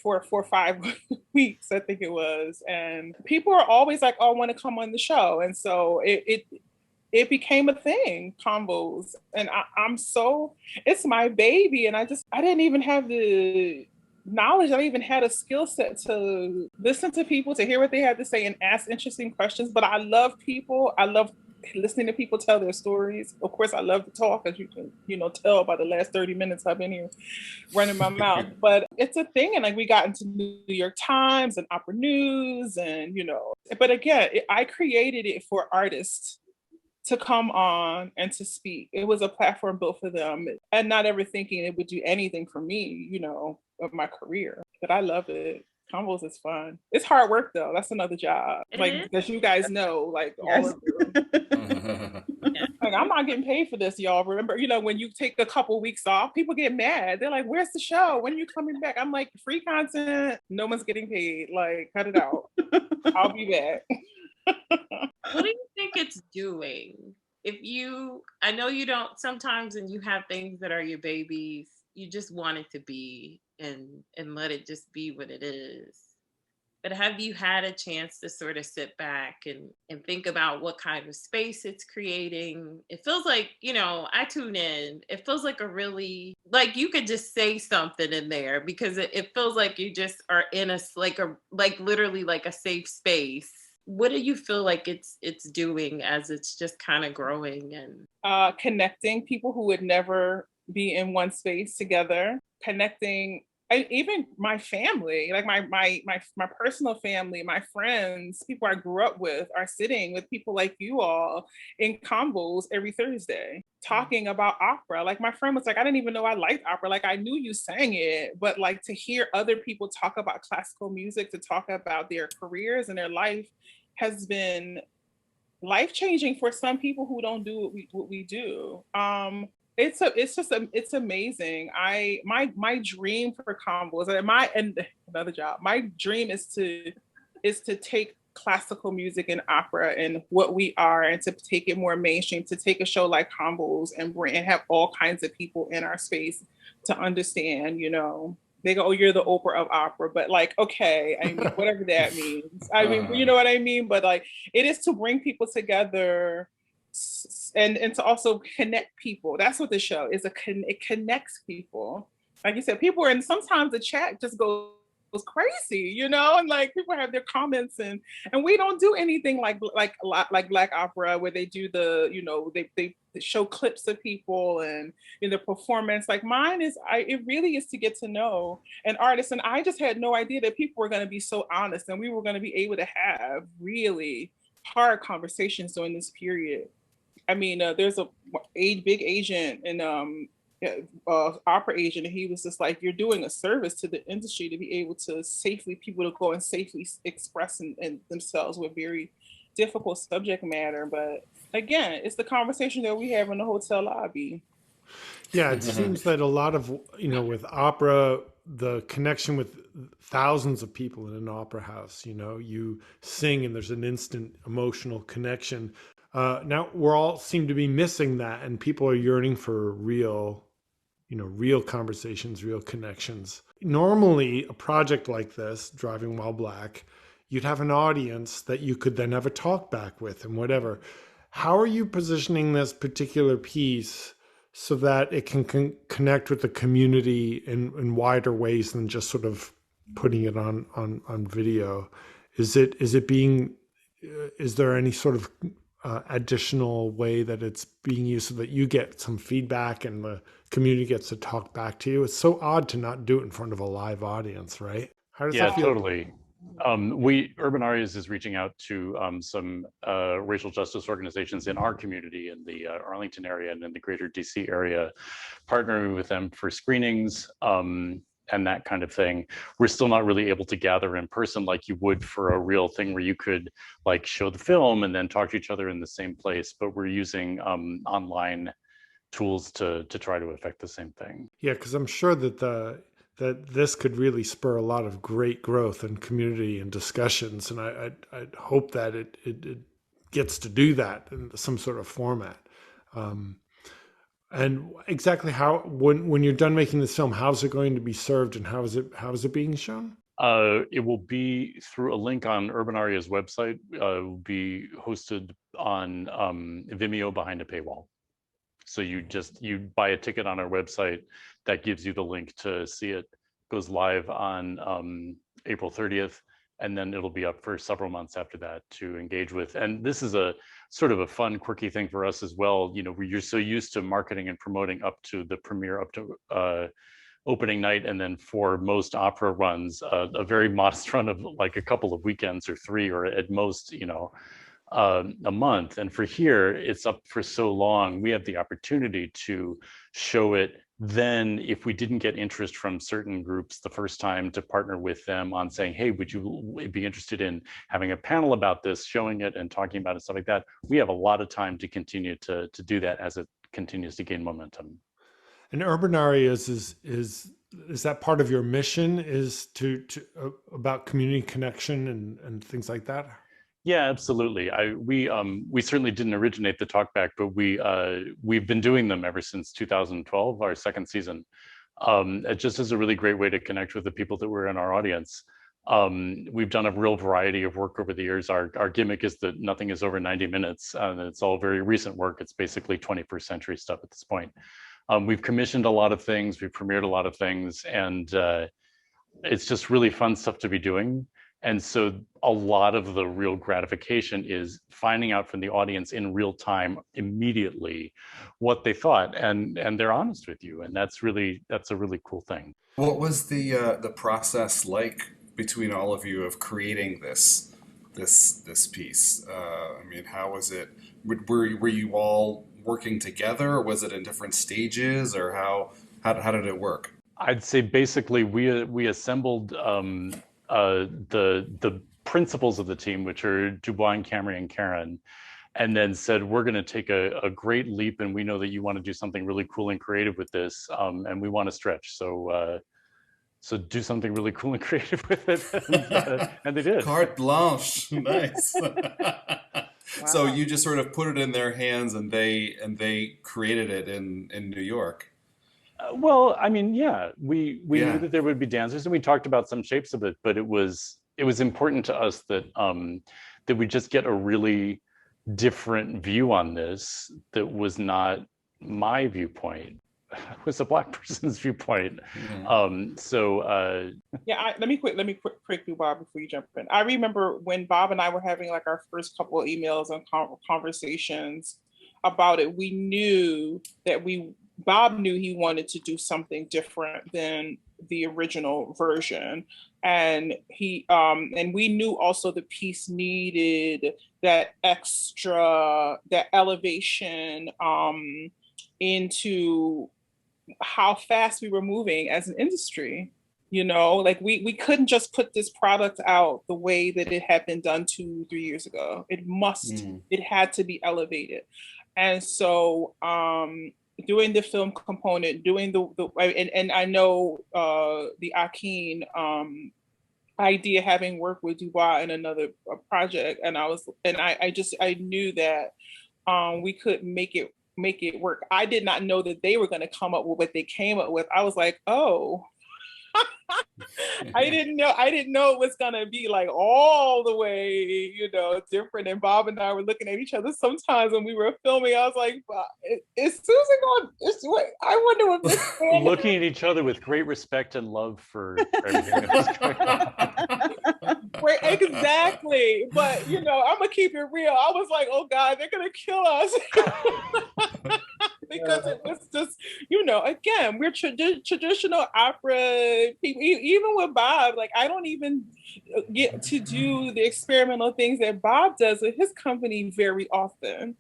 S8: for 4 or 5 weeks, I think it was. And people are always like, oh, I want to come on the show. And so it became a thing, combos. And it's my baby. And I didn't even have the knowledge. I even had a skill set to listen to people, to hear what they had to say and ask interesting questions. But I love people. I love listening to people tell their stories. Of course, I love to talk, as you can, tell by the last 30 minutes I've been here running my mouth. But it's a thing. And we got into New York Times and Opera News and, but again, I created it for artists to come on and to speak. It was a platform built for them, and not ever thinking it would do anything for me, of my career. But I love it. Combos is fun. It's hard work though. That's another job. As you guys know, all of you. I'm not getting paid for this, y'all. Remember, when you take a couple weeks off, people get mad. They're like, where's the show? When are you coming back? I'm like, free content. No one's getting paid. Cut it out. I'll be back.
S9: What do you think it's doing I know you don't sometimes, and you have things that are your babies, you just want it to be and let it just be what it is. But have you had a chance to sort of sit back and think about what kind of space it's creating? It feels like, I tune in. It feels like a really, like you could just say something in there because it feels like you just are in like literally like a safe space. What do you feel like it's doing as it's just kind of growing and
S8: Connecting people who would never be in one space together, connecting even my family, like my personal family, my friends, people I grew up with are sitting with people like you all in combos every Thursday talking about opera. Like my friend was like, I didn't even know I liked opera. Like I knew you sang it, but like to hear other people talk about classical music, to talk about their careers and their life has been life-changing for some people who don't do what we do. It's amazing. My dream for Combo and another job. My dream is to take classical music and opera and what we are, and to take it more mainstream, to take a show like Combos and have all kinds of people in our space to understand, they go, oh, you're the Oprah of opera, but like, okay, I mean, whatever that means. I mean, you know what I mean? But like, it is to bring people together and to also connect people. That's what the show is. It connects people. Like you said, people and sometimes the chat just goes crazy, and like people have their comments and we don't do anything like Black opera where they do they show clips of people and the performance. Like mine is, it really is to get to know an artist, and I just had no idea that people were going to be so honest and we were going to be able to have really hard conversations during this period. I mean, there's a big agent and opera agent, and he was just like, you're doing a service to the industry to be able to people to go and safely express themselves with very difficult subject matter. But again, it's the conversation that we have in the hotel lobby.
S2: Yeah, it seems that a lot of, with opera, the connection with thousands of people in an opera house, you sing and there's an instant emotional connection. Now we're all seem to be missing that, and people are yearning for real conversations, real connections. Normally, a project like this, Driving While Black, you'd have an audience that you could then have a talk back with and whatever. How are you positioning this particular piece so that it can connect with the community in wider ways than just sort of putting it on video? Is there any sort of additional way that it's being used so that you get some feedback and the community gets to talk back to you? It's so odd to not do it in front of a live audience, right? How does that feel?
S6: Totally. UrbanArias is reaching out to some racial justice organizations in our community in the Arlington area and in the greater DC area, partnering with them for screenings and that kind of thing. We're still not really able to gather in person like you would for a real thing where you could like show the film and then talk to each other in the same place, but we're using online tools to try to affect the same thing.
S2: Yeah, because I'm sure that this could really spur a lot of great growth and community and discussions, and I'd hope that it gets to do that in some sort of format. And exactly how, when you're done making this film, how's it going to be served and how is it being shown?
S6: It will be through a link on UrbanArias' website. It will be hosted on Vimeo behind a paywall. So you buy a ticket on our website that gives you the link to see it. Goes live on April 30th, and then it'll be up for several months after that to engage with. And this is a sort of a fun, quirky thing for us as well. You're so used to marketing and promoting up to the premiere, up to opening night, and then for most opera runs, a very modest run of like a couple of weekends or 3, or at most, a month. And for here, it's up for so long, we have the opportunity to show it. Then if we didn't get interest from certain groups the first time, to partner with them on saying, hey, would you be interested in having a panel about this, showing it and talking about it, stuff like that. We have a lot of time to continue to do that as it continues to gain momentum.
S2: And UrbanArias is that part of your mission, is to about community connection and things like that?
S6: Yeah, absolutely. We certainly didn't originate the talkback, but we've been doing them ever since 2012, our second season. It just is a really great way to connect with the people that were in our audience. We've done a real variety of work over the years. Our gimmick is that nothing is over 90 minutes, and it's all very recent work. It's basically 21st century stuff at this point. We've commissioned a lot of things, we've premiered a lot of things, and it's just really fun stuff to be doing. And so a lot of the real gratification is finding out from the audience in real time, immediately, what they thought, and they're honest with you, and that's a really cool thing.
S4: What was the process like between all of you of creating this piece? I mean, how was it? Were you all working together, or was it in different stages, or how did it work?
S6: I'd say basically we assembled the principals of the team, which are Du'bois and Camry and Karen, and then said, we're going to take a great leap, and we know that you want to do something really cool and creative with this, and we want to stretch. So do something really cool and creative with it, and they did.
S4: Carte blanche, nice.
S5: Wow.
S4: So you just sort of put it in their hands, and they created it in New York.
S6: Well, I mean, yeah, we knew that there would be dancers, and we talked about some shapes of it, but it was important to us that that we just get a really different view on this that was not my viewpoint. It was a Black person's viewpoint.
S4: Mm-hmm.
S8: Let me quickly, Bob, before you jump in. I remember when Bob and I were having like our first couple of emails and conversations about it. We knew that Bob knew he wanted to do something different than the original version, and we knew also the piece needed that elevation into how fast we were moving as an industry. You know, like we couldn't just put this product out the way that it had been done 2-3 years ago. It had to be elevated. And so doing the film component, doing and I know the A'Keen idea, having worked with Du'bois in another project, and I knew that we could make it work. I did not know that they were going to come up with what they came up with. I was like, oh. I didn't know it was gonna be like all the way, different. And Bob and I were looking at each other sometimes when we were filming. I was like, is Susan going? I wonder what this is.
S6: Looking at each other with great respect and love for everything that was going on.
S8: Right, exactly. But I'm gonna keep it real. I was like, oh God, they're gonna kill us. Because it was just, again, we're traditional opera people. Even with Bob, like I don't even get to do the experimental things that Bob does with his company very often,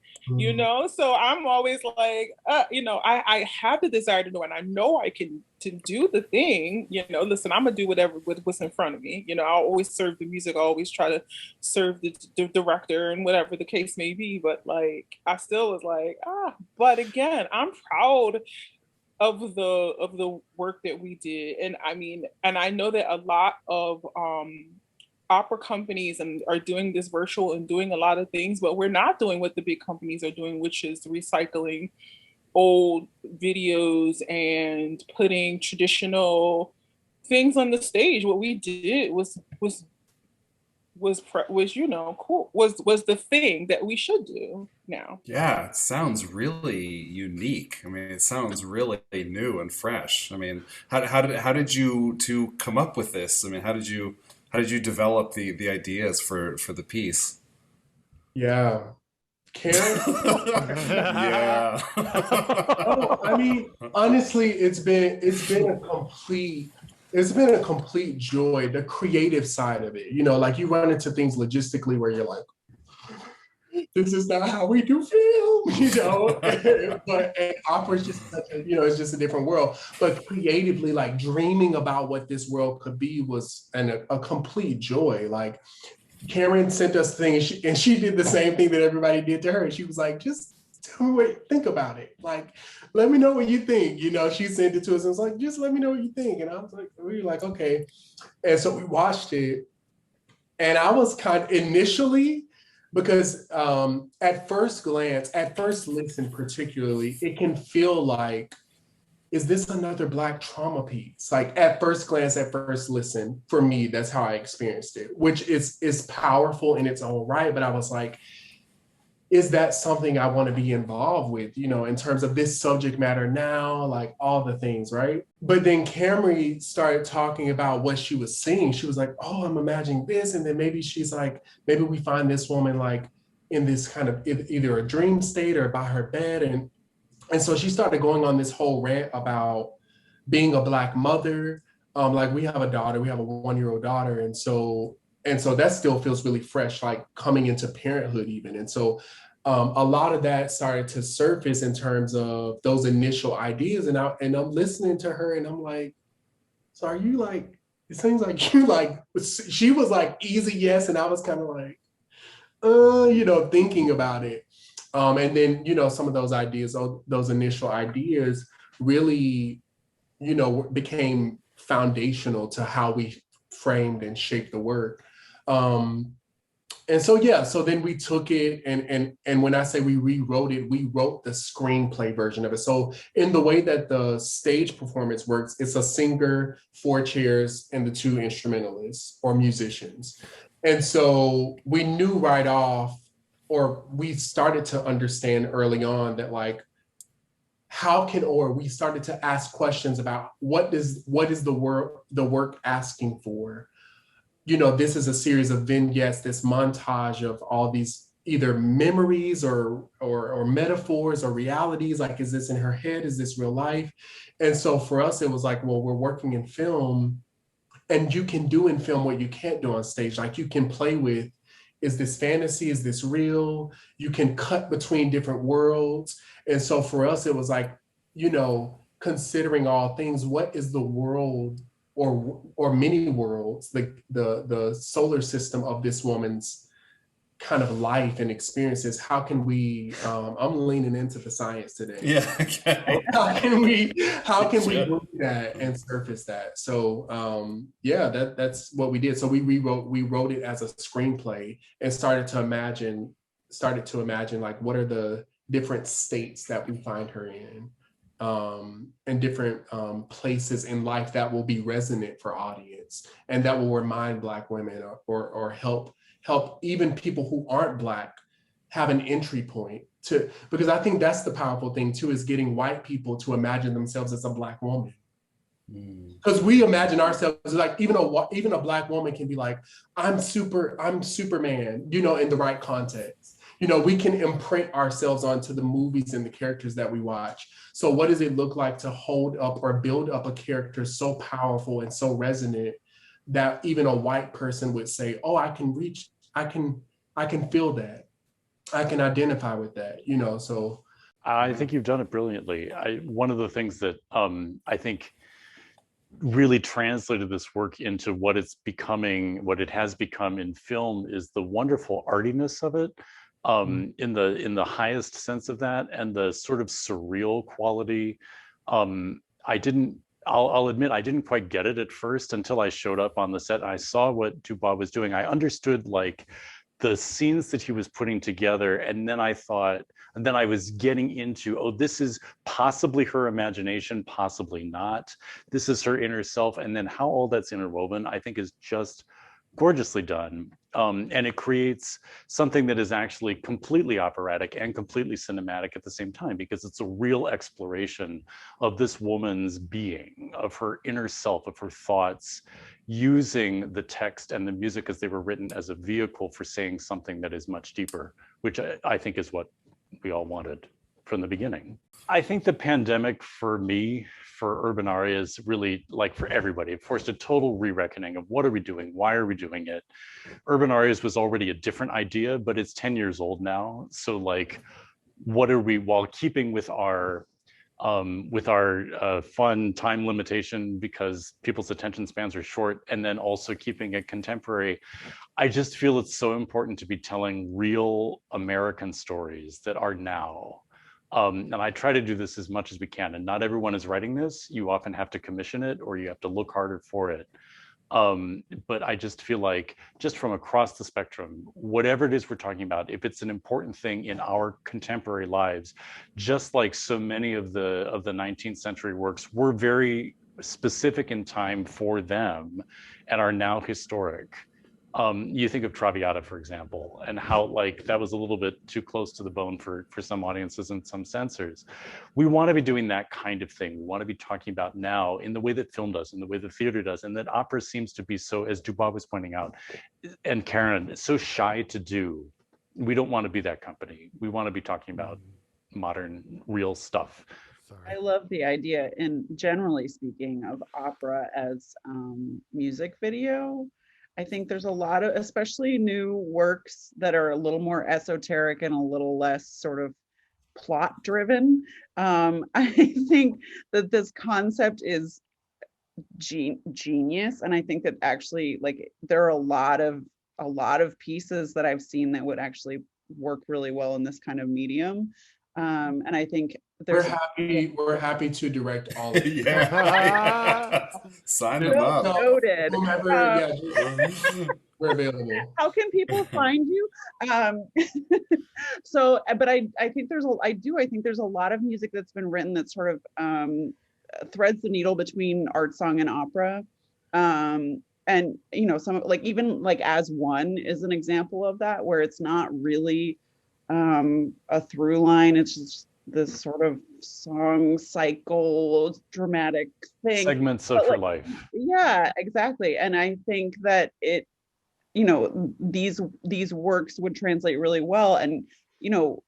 S8: So I'm always like, I have the desire to know, and I know I can to do the thing. Listen, I'm gonna do whatever with what's in front of me. I'll always serve the music. I always try to serve the director and whatever the case may be. But like, I still was like, But again, I'm proud of the work that we did, and I know that a lot of opera companies are doing this virtual and doing a lot of things, but we're not doing what the big companies are doing, which is recycling old videos and putting traditional things on the stage. What we did was cool, was the thing that we should do now.
S4: Yeah, it sounds really unique. I mean, it sounds really new and fresh. I mean, how did you two come up with this? I mean, how did you develop the ideas for the piece?
S7: Yeah. Karen?
S4: Yeah.
S7: I mean, honestly, it's been a complete joy, the creative side of it. Like you run into things logistically where you're like, this is not how we do film, but opera is just such it's just a different world. But creatively, like dreaming about what this world could be was a complete joy. Like Karen sent us things, and she did the same thing that everybody did to her. She was like, just tell me what, think about it. Like, let me know what you think. She sent it to us and was like, just let me know what you think. And I was like, we were like, okay. And so we watched it. And I was initially, because at first glance, at first listen particularly, it can feel like, is this another Black trauma piece? Like at first glance, at first listen, for me, that's how I experienced it, which is powerful in its own right. But I was like, is that something I want to be involved with, you know, in terms of this subject matter now, like all the things, right? But then Camry started talking about what she was seeing. She was like, oh, I'm imagining this. And then maybe she's like, maybe we find this woman like in this kind of either a dream state or by her bed. And so she started going on this whole rant about being a Black mother. Like we have a daughter, we have a 1-year-old daughter. And so that still feels really fresh, like coming into parenthood even. And so a lot of that started to surface in terms of those initial ideas. And I'm listening to her and I'm like, so are you like, it seems like you like, she was like easy yes. And I was kind of like, you know, thinking about it. And then, you know, some of those ideas, those initial ideas really, you know, became foundational to how we framed and shaped the work. And so, yeah, so then we took it and when I say we rewrote it, we wrote the screenplay version of it. So in the way that the stage performance works, it's a singer, 4 chairs, and the 2 instrumentalists or musicians. And so we knew right off, or we started to understand early on that like, we started to ask questions about what is the work asking for? You know, this is a series of vignettes, this montage of all these either memories or metaphors or realities. Like, is this in her head? Is this real life? And so for us, it was like, well, we're working in film and you can do in film what you can't do on stage. Like you can play with, is this fantasy? Is this real? You can cut between different worlds. And so for us, it was like, you know, considering all things, what is the world or many worlds, the solar system of this woman's kind of life and experiences? How can we, I'm leaning into the science today.
S4: Yeah, okay.
S7: How can we bring that and surface that? So yeah, that's what we did. So we wrote it as a screenplay and started to imagine like, what are the different states that we find her in? And different places in life that will be resonant for audience and that will remind Black women or help even people who aren't Black have an entry point to, because I think that's the powerful thing too, is getting white people to imagine themselves as a Black woman. Because we imagine ourselves like, even a Black woman can be like, I'm Superman, you know, in the right context. You know, we can imprint ourselves onto the movies and the characters that we watch. So what does it look like to hold up or build up a character so powerful and so resonant that even a white person would say, oh, I can feel that. I can identify with that, you know, so.
S6: I think you've done it brilliantly. One of the things that I think really translated this work into what it has become in film is the wonderful artiness of it. In the highest sense of that, and the sort of surreal quality. I'll admit I didn't quite get it at first until I showed up on the set and I saw what Du'bois was doing. I understood like the scenes that he was putting together, and then I was getting into, oh, this is possibly her imagination, possibly not. This is her inner self, and then how all that's interwoven, I think, is just gorgeously done. And it creates something that is actually completely operatic and completely cinematic at the same time, because it's a real exploration of this woman's being, of her inner self, of her thoughts, using the text and the music as they were written as a vehicle for saying something that is much deeper, which I think is what we all wanted from the beginning. I think the pandemic for me, for UrbanArias, really, like for everybody, it forced a total re-reckoning of what are we doing? Why are we doing it? UrbanArias was already a different idea, but it's 10 years old now. So like, what are we, while keeping with our fun time limitation because people's attention spans are short, and then also keeping it contemporary, I just feel it's so important to be telling real American stories that are now. And I try to do this as much as we can. And not everyone is writing this. You often have to commission it or you have to look harder for it. But I just feel like, just from across the spectrum, whatever it is we're talking about, if it's an important thing in our contemporary lives, just like so many of the 19th century works were very specific in time for them and are now historic. You think of Traviata, for example, and how like that was a little bit too close to the bone for some audiences and some censors. We want to be doing that kind of thing. We want to be talking about now in the way that film does, in the way that theater does, and that opera seems to be so, as Du'bois was pointing out, and Karen, so shy to do. We don't want to be that company. We want to be talking about modern, real stuff.
S5: I love the idea, and generally speaking, of opera as music video. I think there's a lot of, especially new works that are a little more esoteric and a little less sort of plot driven. I think that this concept is genius, and I think that actually, like, there are a lot of pieces that I've seen that would actually work really well in this kind of medium. And I think
S7: we're happy to direct all of it.
S4: Yeah. Sign them up.
S5: Noted.
S7: Whomever, we're available.
S5: How can people find you? So, but I think there's a lot of music that's been written that sort of threads the needle between art song and opera. And you know, some like even like As One is an example of that, where it's not really a through line. It's just this sort of song cycle, dramatic thing.
S6: Segments of her life.
S5: Yeah, exactly. And I think that it, you know, these works would translate really well. And, you know,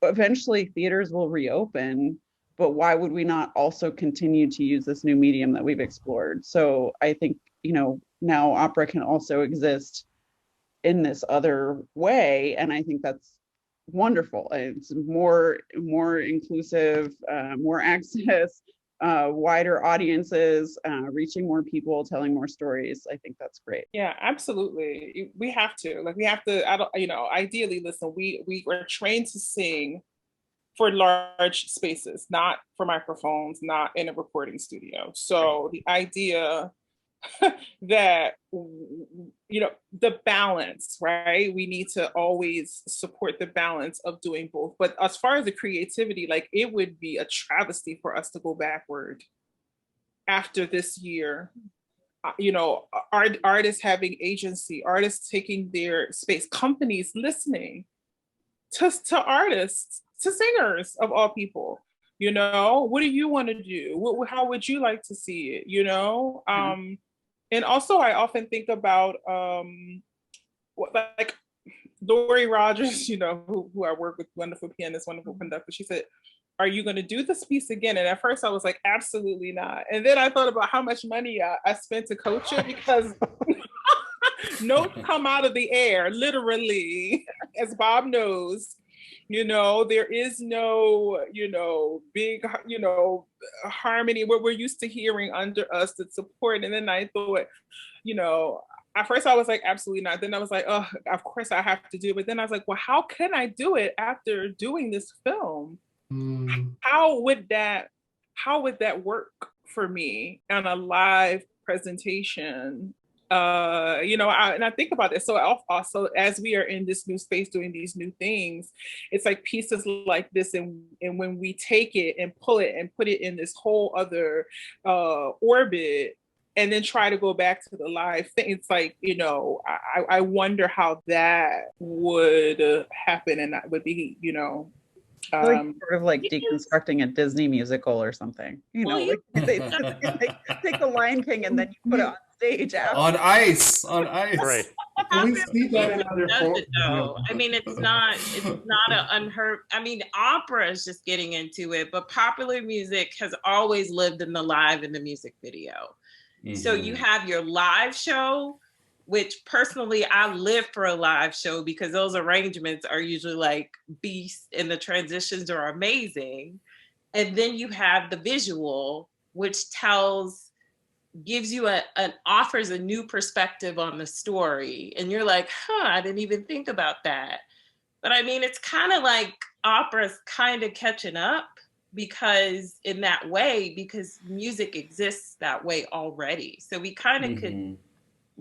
S5: eventually theaters will reopen, but why would we not also continue to use this new medium that we've explored? So I think, you know, now opera can also exist in this other way. And I think that's wonderful. It's more inclusive, more access, wider audiences, reaching more people, telling more stories. I think that's great.
S8: Yeah, absolutely. We have to, ideally, listen, we were trained to sing for large spaces, not for microphones, not in a recording studio. So the idea that, you know, the balance, right? We need to always support the balance of doing both. But as far as the creativity, like, it would be a travesty for us to go backward after this year. You know, artists having agency, artists taking their space, companies listening to artists, to singers of all people. You know, what do you want to do? How would you like to see it? You know, and also I often think about like Lori Rogers, you know, who I work with, wonderful pianist, wonderful conductor. She said, "Are you going to do this piece again?" And at first I was like, absolutely not. And then I thought about how much money I spent to coach it, because notes come out of the air, literally, as Bob knows. You know, there is no, you know, big, you know, harmony, what we're used to hearing under us to support. And then I thought, you know, at first I was like, absolutely not. Then I was like, oh, of course I have to do it. But then I was like, well, how can I do it after doing this film? How would that work for me on a live presentation? You know, and I think about it. So also, as we are in this new space doing these new things, it's like pieces like this, and when we take it and pull it and put it in this whole other orbit, and then try to go back to the live thing, it's like, you know, I wonder how that would happen, and that would be, you know,
S5: like sort of like deconstructing a Disney musical or something, you know, like they take the Lion King and then you put it on stage after.
S4: on ice.
S6: Right.
S7: We see that in other forms.
S9: I mean, it's not an unheard. I mean, opera is just getting into it, but popular music has always lived in the live in the music video. Mm-hmm. So you have your live show, which personally I live for a live show, because those arrangements are usually like beasts and the transitions are amazing. And then you have the visual, which gives you offers a new perspective on the story. And you're like, I didn't even think about that. But I mean, it's kind of like opera's kind of catching up, because in that way, because music exists that way already. So we kind of could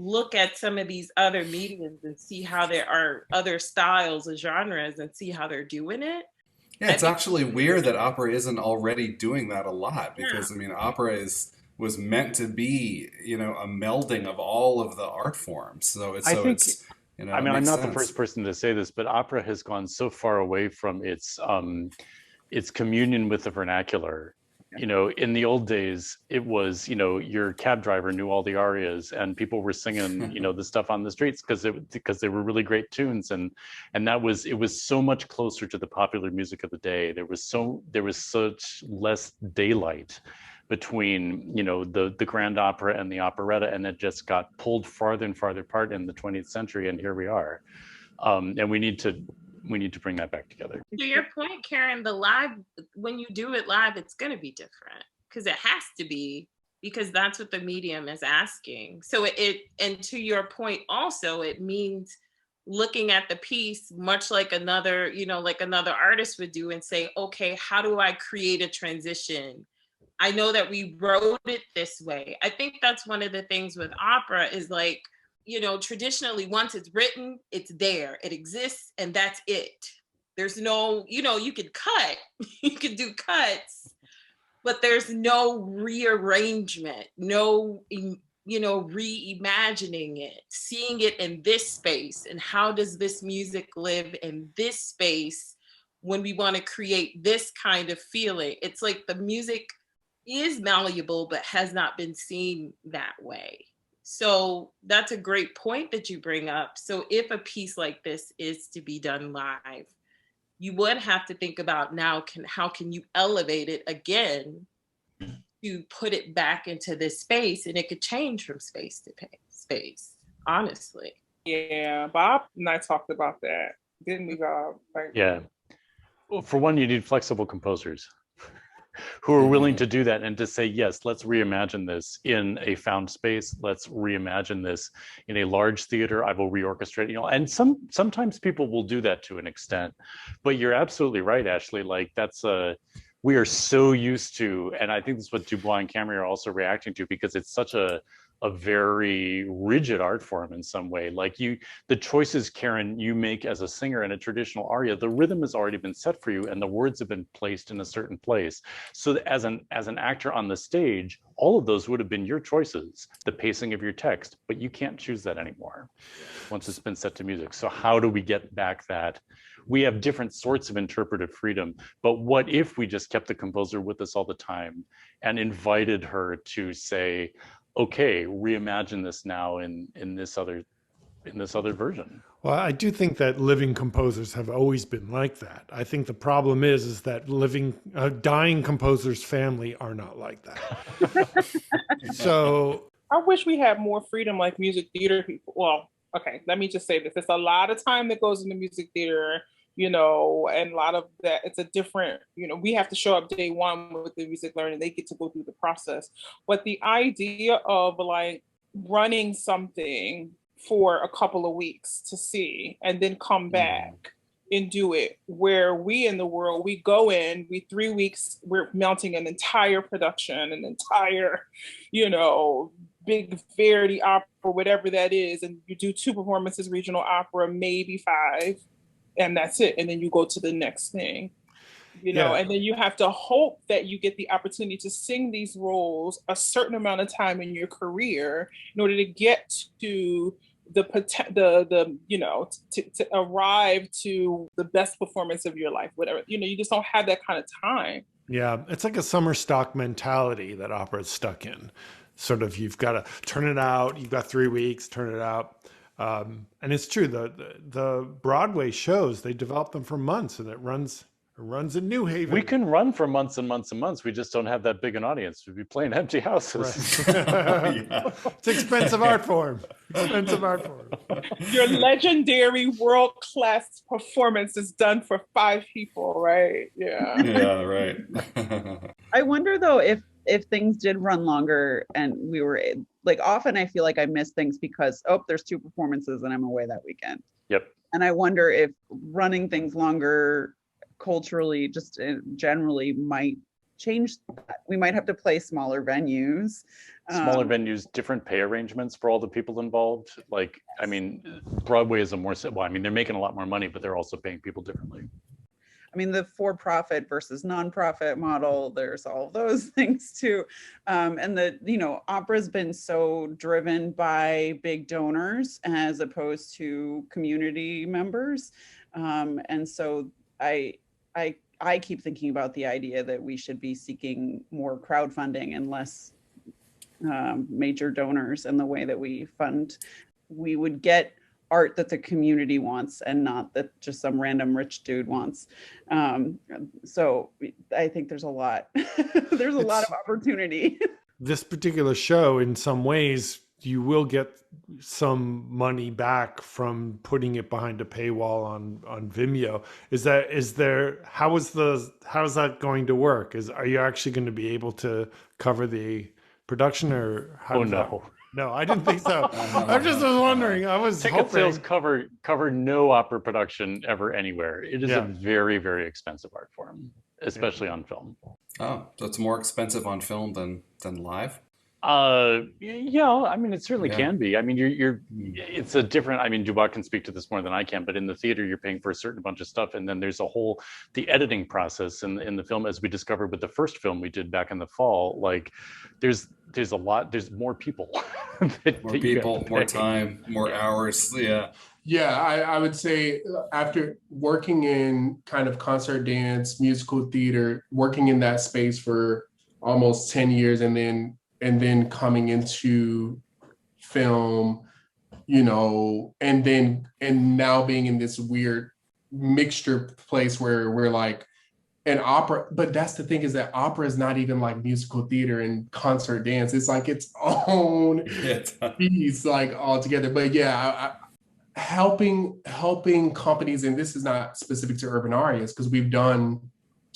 S9: look at some of these other mediums and see how there are other styles or genres and see how they're doing it.
S4: Yeah, it's actually weird that opera isn't already doing that a lot, because
S9: Yeah.
S4: I mean, opera was meant to be, a melding of all of the art forms. So
S6: I think,
S4: it's
S6: I
S4: it
S6: mean, I'm
S4: makes
S6: not the
S4: sense.
S6: first person to say this, but opera has gone so far away from its communion with the vernacular. In the old days, it was, your cab driver knew all the arias, and people were singing, the stuff on the streets because they were really great tunes, and it was so much closer to the popular music of the day. There was such less daylight between, the grand opera and the operetta, and it just got pulled farther and farther apart in the 20th century, and here we are. And we need to bring that back together.
S9: To your point, Karen, when you do it live, it's going to be different because it has to be, because that's what the medium is asking. So and to your point also, it means looking at the piece much like another artist would do and say, okay, how do I create a transition? I know that we wrote it this way. I think that's one of the things with opera is like, traditionally, once it's written, it's there, it exists, and that's it. There's no, you could cut, you could do cuts, but there's no rearrangement, no, reimagining it, seeing it in this space, and how does this music live in this space when we want to create this kind of feeling. It's like the music is malleable, but has not been seen that way. So that's a great point that you bring up. So if a piece like this is to be done live, you would have to think about how can you elevate it again to put it back into this space, and it could change from space to space, honestly.
S8: Yeah, Bob and I talked about that, didn't we, Bob?
S6: Yeah. Well, for one, you need flexible composers who are willing to do that and to say, yes, let's reimagine this in a found space. Let's reimagine this in a large theater. I will reorchestrate, and sometimes people will do that to an extent, but you're absolutely right, Ashley. Like we are so used to, and I think this is what Du'bois and Camry are also reacting to, because it's such a very rigid art form in some way. Like the choices, Karen, you make as a singer in a traditional aria, the rhythm has already been set for you and the words have been placed in a certain place. So that as an actor on the stage, all of those would have been your choices, the pacing of your text, but you can't choose that anymore once it's been set to music. So how do we get back that? We have different sorts of interpretive freedom, but what if we just kept the composer with us all the time and invited her to say, okay, reimagine this now in this other version.
S2: Well, I do think that living composers have always been like that. I think the problem is that dying composers' family are not like that. So
S8: I wish we had more freedom like music theater people. Well, okay, let me just say this. There's a lot of time that goes into music theater, and a lot of that, it's a different, we have to show up day one with the music learning. They get to go through the process. But the idea of like running something for a couple of weeks to see and then come back and do it, where we in the world, we go in, 3 weeks, we're mounting an entire production, an entire, big Verdi opera, whatever that is, and you do 2 performances, regional opera, maybe 5, and that's it. And then you go to the next thing, and then you have to hope that you get the opportunity to sing these roles a certain amount of time in your career in order to get to to arrive to the best performance of your life, whatever. You just don't have that kind of time.
S2: Yeah, it's like a summer stock mentality that opera is stuck in. Sort of, you've got to turn it out. You've got 3 weeks, turn it out. And it's true. The Broadway shows, they develop them for months, and it runs in New Haven.
S6: We can run for months and months and months. We just don't have that big an audience. We'd be playing empty houses.
S2: Right. It's expensive art form.
S8: Your legendary world-class performance is done for 5 people, right? Yeah.
S4: Yeah, right.
S5: I wonder though if things did run longer and we were like, often I feel like I miss things because there's 2 performances and I'm away that weekend.
S6: Yep.
S5: And I wonder if running things longer culturally, just generally, might change that. We might have to play smaller venues.
S6: Smaller venues, different pay arrangements for all the people involved. Like, I mean, Broadway is a more, well, I mean, they're making a lot more money, but they're also paying people differently.
S5: I mean, the for-profit versus nonprofit model, there's all those things too. And opera's been so driven by big donors as opposed to community members. And so I keep thinking about the idea that we should be seeking more crowdfunding and less major donors in the way that we fund. We would get art that the community wants and not that just some random rich dude wants. So I think there's a lot, there's a lot of opportunity.
S2: This particular show, in some ways, you will get some money back from putting it behind a paywall on Vimeo. How's that going to work? Are you actually going to be able to cover the production, or how?
S6: Oh no.
S2: No, I didn't think so. I just was wondering. I was
S6: Ticket
S2: hoping.
S6: sales cover no opera production ever anywhere. It is a very, very expensive art form, especially on film.
S4: Oh, so it's more expensive on film than live?
S6: Yeah, I mean, it certainly can be. I mean, it's a different, I mean, Du'bois can speak to this more than I can, but in the theater, you're paying for a certain bunch of stuff. And then there's the editing process in the film, as we discovered with the first film we did back in the fall, like there's more people.
S4: More people, more time, more hours. Yeah.
S7: Yeah, I would say after working in kind of concert dance, musical theater, working in that space for almost 10 years, and then coming into film, and now being in this weird mixture place where we're like an opera, but that's the thing, is that opera is not even like musical theater and concert dance. It's like its own piece, like altogether. But yeah, helping companies, and this is not specific to UrbanArias, because we've done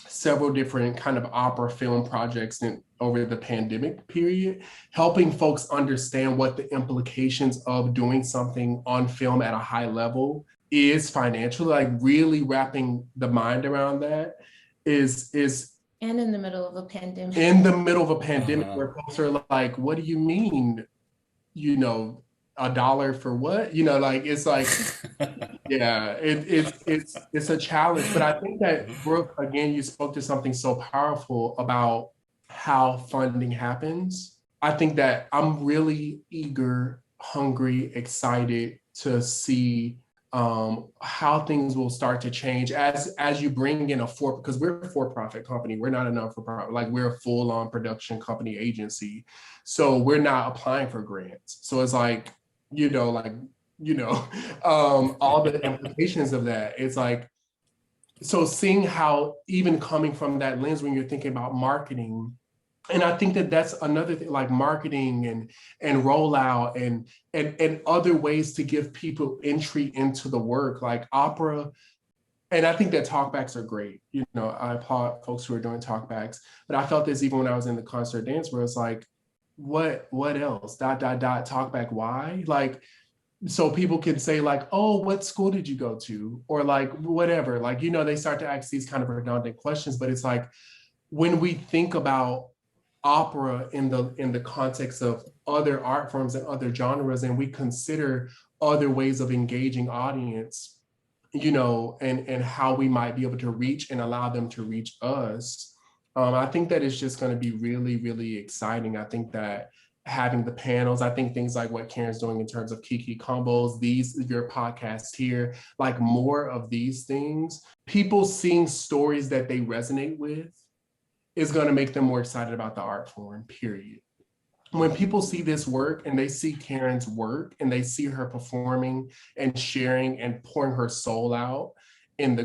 S7: several different kind of opera film projects over the pandemic period, helping folks understand what the implications of doing something on film at a high level is financially, like really wrapping the mind around that is
S3: and in the middle of a pandemic.
S7: Where folks are like, what do you mean, $1 for what? Like, it's like, yeah, it's a challenge. But I think that, Brooke, again, you spoke to something so powerful about how funding happens. I think that I'm really eager, hungry, excited to see how things will start to change as you bring in because we're a for-profit company. We're not a non-for-profit, like we're a full-on production company agency. So we're not applying for grants. So it's like, all the implications of that. It's like, so seeing how, even coming from that lens, when you're thinking about marketing, and I think that that's another thing, like marketing and rollout and other ways to give people entry into the work, like opera. And I think that talkbacks are great. I applaud folks who are doing talkbacks, but I felt this even when I was in the concert dance, where it's like, what else? ... Talkback, why? Like, so people can say like, oh, what school did you go to? Or like, whatever, like, they start to ask these kind of redundant questions, but it's like, when we think about opera in the context of other art forms and other genres, and we consider other ways of engaging audience, and how we might be able to reach and allow them to reach us, I think that it's just going to be really, really exciting. I think that having the panels, I think things like what Karen's doing in terms of Kiki Konversations, your podcast here, like more of these things, people seeing stories that they resonate with is going to make them more excited about the art form, period. When people see this work and they see Karen's work and they see her performing and sharing and pouring her soul out in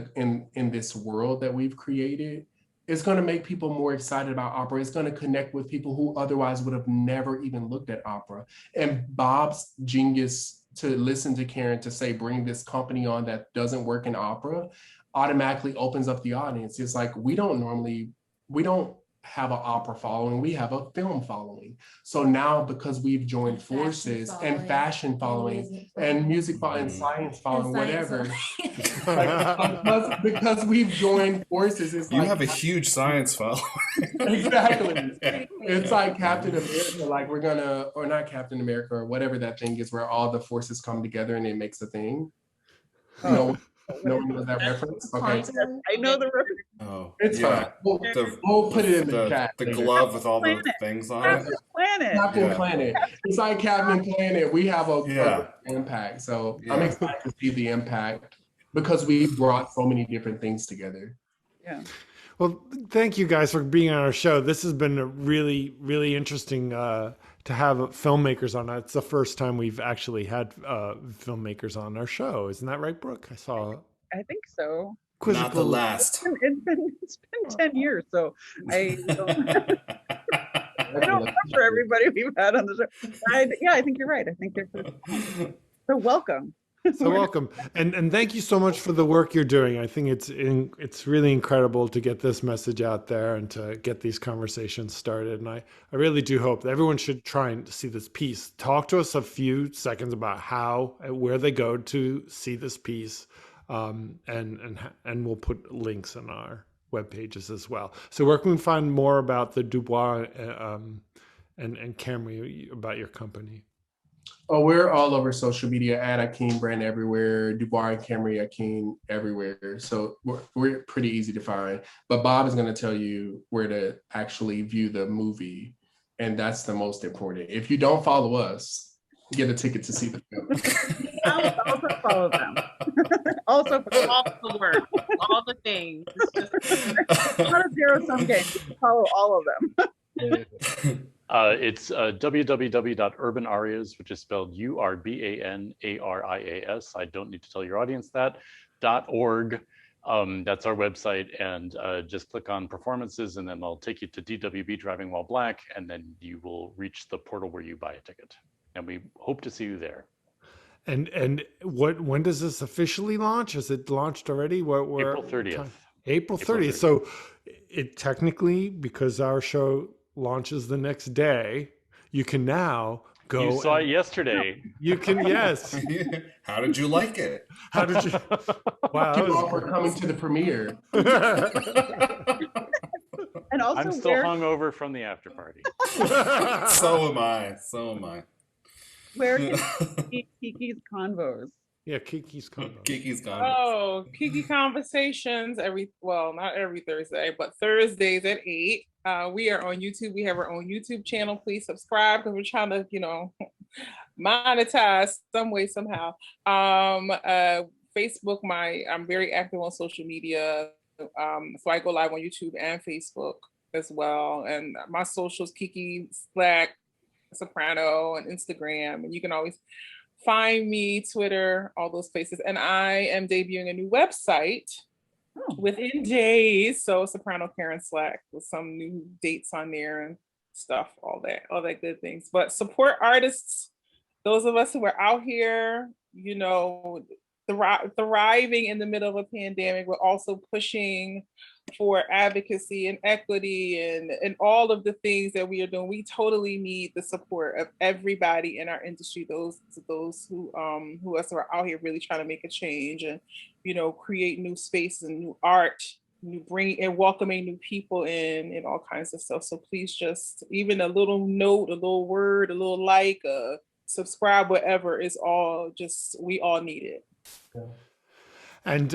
S7: this world that we've created, it's going to make people more excited about opera. It's going to connect with people who otherwise would have never even looked at opera. And Bob's genius to listen to Karen to say, bring this company on that doesn't work in opera, automatically opens up the audience. It's like, we don't have an opera following, we have a film following. So now, because we've joined forces and fashion following and music following and science following, whatever, because we've joined forces, it's
S4: You have a huge science following.
S7: exactly. It's like Captain America, like we're gonna, or not Captain America, or whatever that thing is, where all the forces come together and it makes a thing. No one knows that reference? Okay.
S5: I know the reference.
S4: Oh,
S7: It's
S4: yeah.
S7: fine. We'll put it in the chat.
S4: The glove with all the things on it.
S5: Captain Planet.
S7: Captain
S4: Yeah.
S7: Planet. It's like Captain Planet. We have a
S4: Yeah.
S7: impact. So
S4: Yeah.
S7: I'm excited to see the impact because we brought so many different things together.
S5: Yeah.
S2: Well, thank you guys for being on our show. This has been a really, really interesting to have filmmakers on. It's the first time we've actually had filmmakers on our show. Isn't that right, Brooke? I
S5: think so.
S4: Not the last.
S5: It's been 10 years, so I don't remember everybody we've had on the show. I think you're right. I think they're so welcome.
S2: So welcome, and thank you so much for the work you're doing. I think it's really incredible to get this message out there and to get these conversations started. And I really do hope that everyone should try and see this piece. Talk to us a few seconds about how and where they go to see this piece, and we'll put links on our web pages as well. So where can we find more about the Du'bois and Camry, about your company?
S7: Oh, we're all over social media at A'Keen brand everywhere, Du'bois and Camry A'Keen everywhere. So we're pretty easy to find. But Bob is going to tell you where to actually view the movie. And that's the most important. If you don't follow us, get a ticket to see the film.
S5: Also follow them. Also
S9: all the work, all the things. It's just
S5: not a zero-sum game. You can follow all of them.
S6: It's www.UrbanArias, which is spelled UrbanArias. I don't need to tell your audience that. .org. That's our website, and just click on performances, and then I'll take you to DWB Driving While Black, and then you will reach the portal where you buy a ticket. And we hope to see you there.
S2: And when does this officially launch? Is it launched already?
S6: April 30th.
S2: April 30th. So it technically, because our show launches the next day, you can now go.
S6: You saw it yesterday.
S2: You can, yes.
S4: How did you like it?
S2: How did you? Wow.
S7: Thank you all for coming to the premiere.
S5: And also,
S6: I'm still hungover from the after party.
S4: So am I.
S5: Where can you see Kiki's Convos?
S2: Yeah, Kiki's Convos.
S4: Kiki's Convos.
S8: Oh, Kiki Konversations not every Thursday, but Thursdays at 8. We are on YouTube. We have our own YouTube channel. Please subscribe because we're trying to, monetize some way, somehow. Facebook, I'm very active on social media. So I go live on YouTube and Facebook as well. And my socials, Kiki Slack, Soprano, and Instagram. And you can always find me, Twitter, all those places. And I am debuting a new website within days. So Soprano Karen Slack with some new dates on there and stuff, all that good things. But support artists, those of us who are out here, thriving in the middle of a pandemic, but also pushing for advocacy and equity and all of the things that we are doing. We totally need the support of everybody in our industry, those who are out here really trying to make a change and create new spaces and new art, bringing and welcoming new people in and all kinds of stuff. So please, just even a little note, a little word, a little like, subscribe, whatever, is all just, we all need it.
S7: Yeah.
S2: And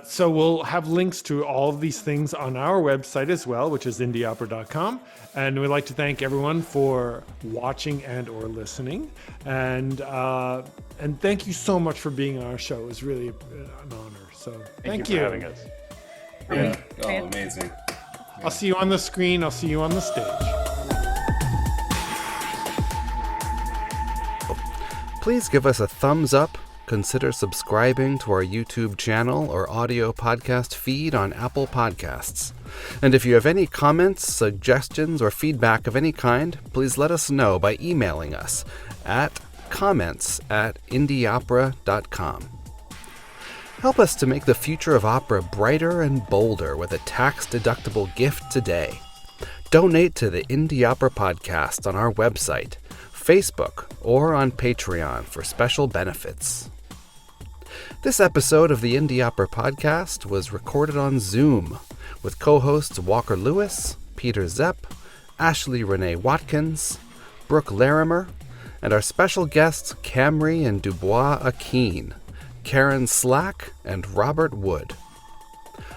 S2: so we'll have links to all of these things on our website as well, which is indieopera.com. And we'd like to thank everyone for watching and or listening. And thank you so much for being on our show. It was really an honor. So thank you
S6: for having us.
S4: Yeah. Oh, amazing.
S2: I'll see you on the screen. I'll see you on the stage.
S11: Please give us a thumbs up. Consider subscribing to our YouTube channel or audio podcast feed on Apple Podcasts. And if you have any comments, suggestions, or feedback of any kind, please let us know by emailing us at comments@indieopera.com. Help us to make the future of opera brighter and bolder with a tax-deductible gift today. Donate to the Indie Opera Podcast on our website, Facebook, or on Patreon for special benefits. This episode of the Indie Opera Podcast was recorded on Zoom with co-hosts Walker Lewis, Peter Zepp, Ashley Renee Watkins, Brooke Larimer, and our special guests Camry and Du'bois A'Keen, Karen Slack, and Robert Wood.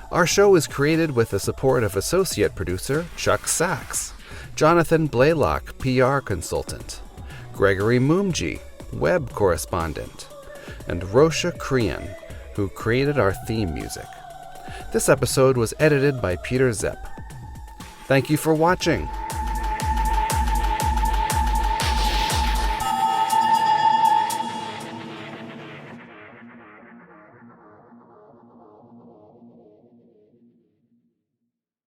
S11: Our show is created with the support of associate producer Chuck Sachs, Jonathan Blaylock, PR consultant, Gregory Mumji, web correspondent, and Rocha Crean, who created our theme music. This episode was edited by Peter Zepp. Thank you for watching.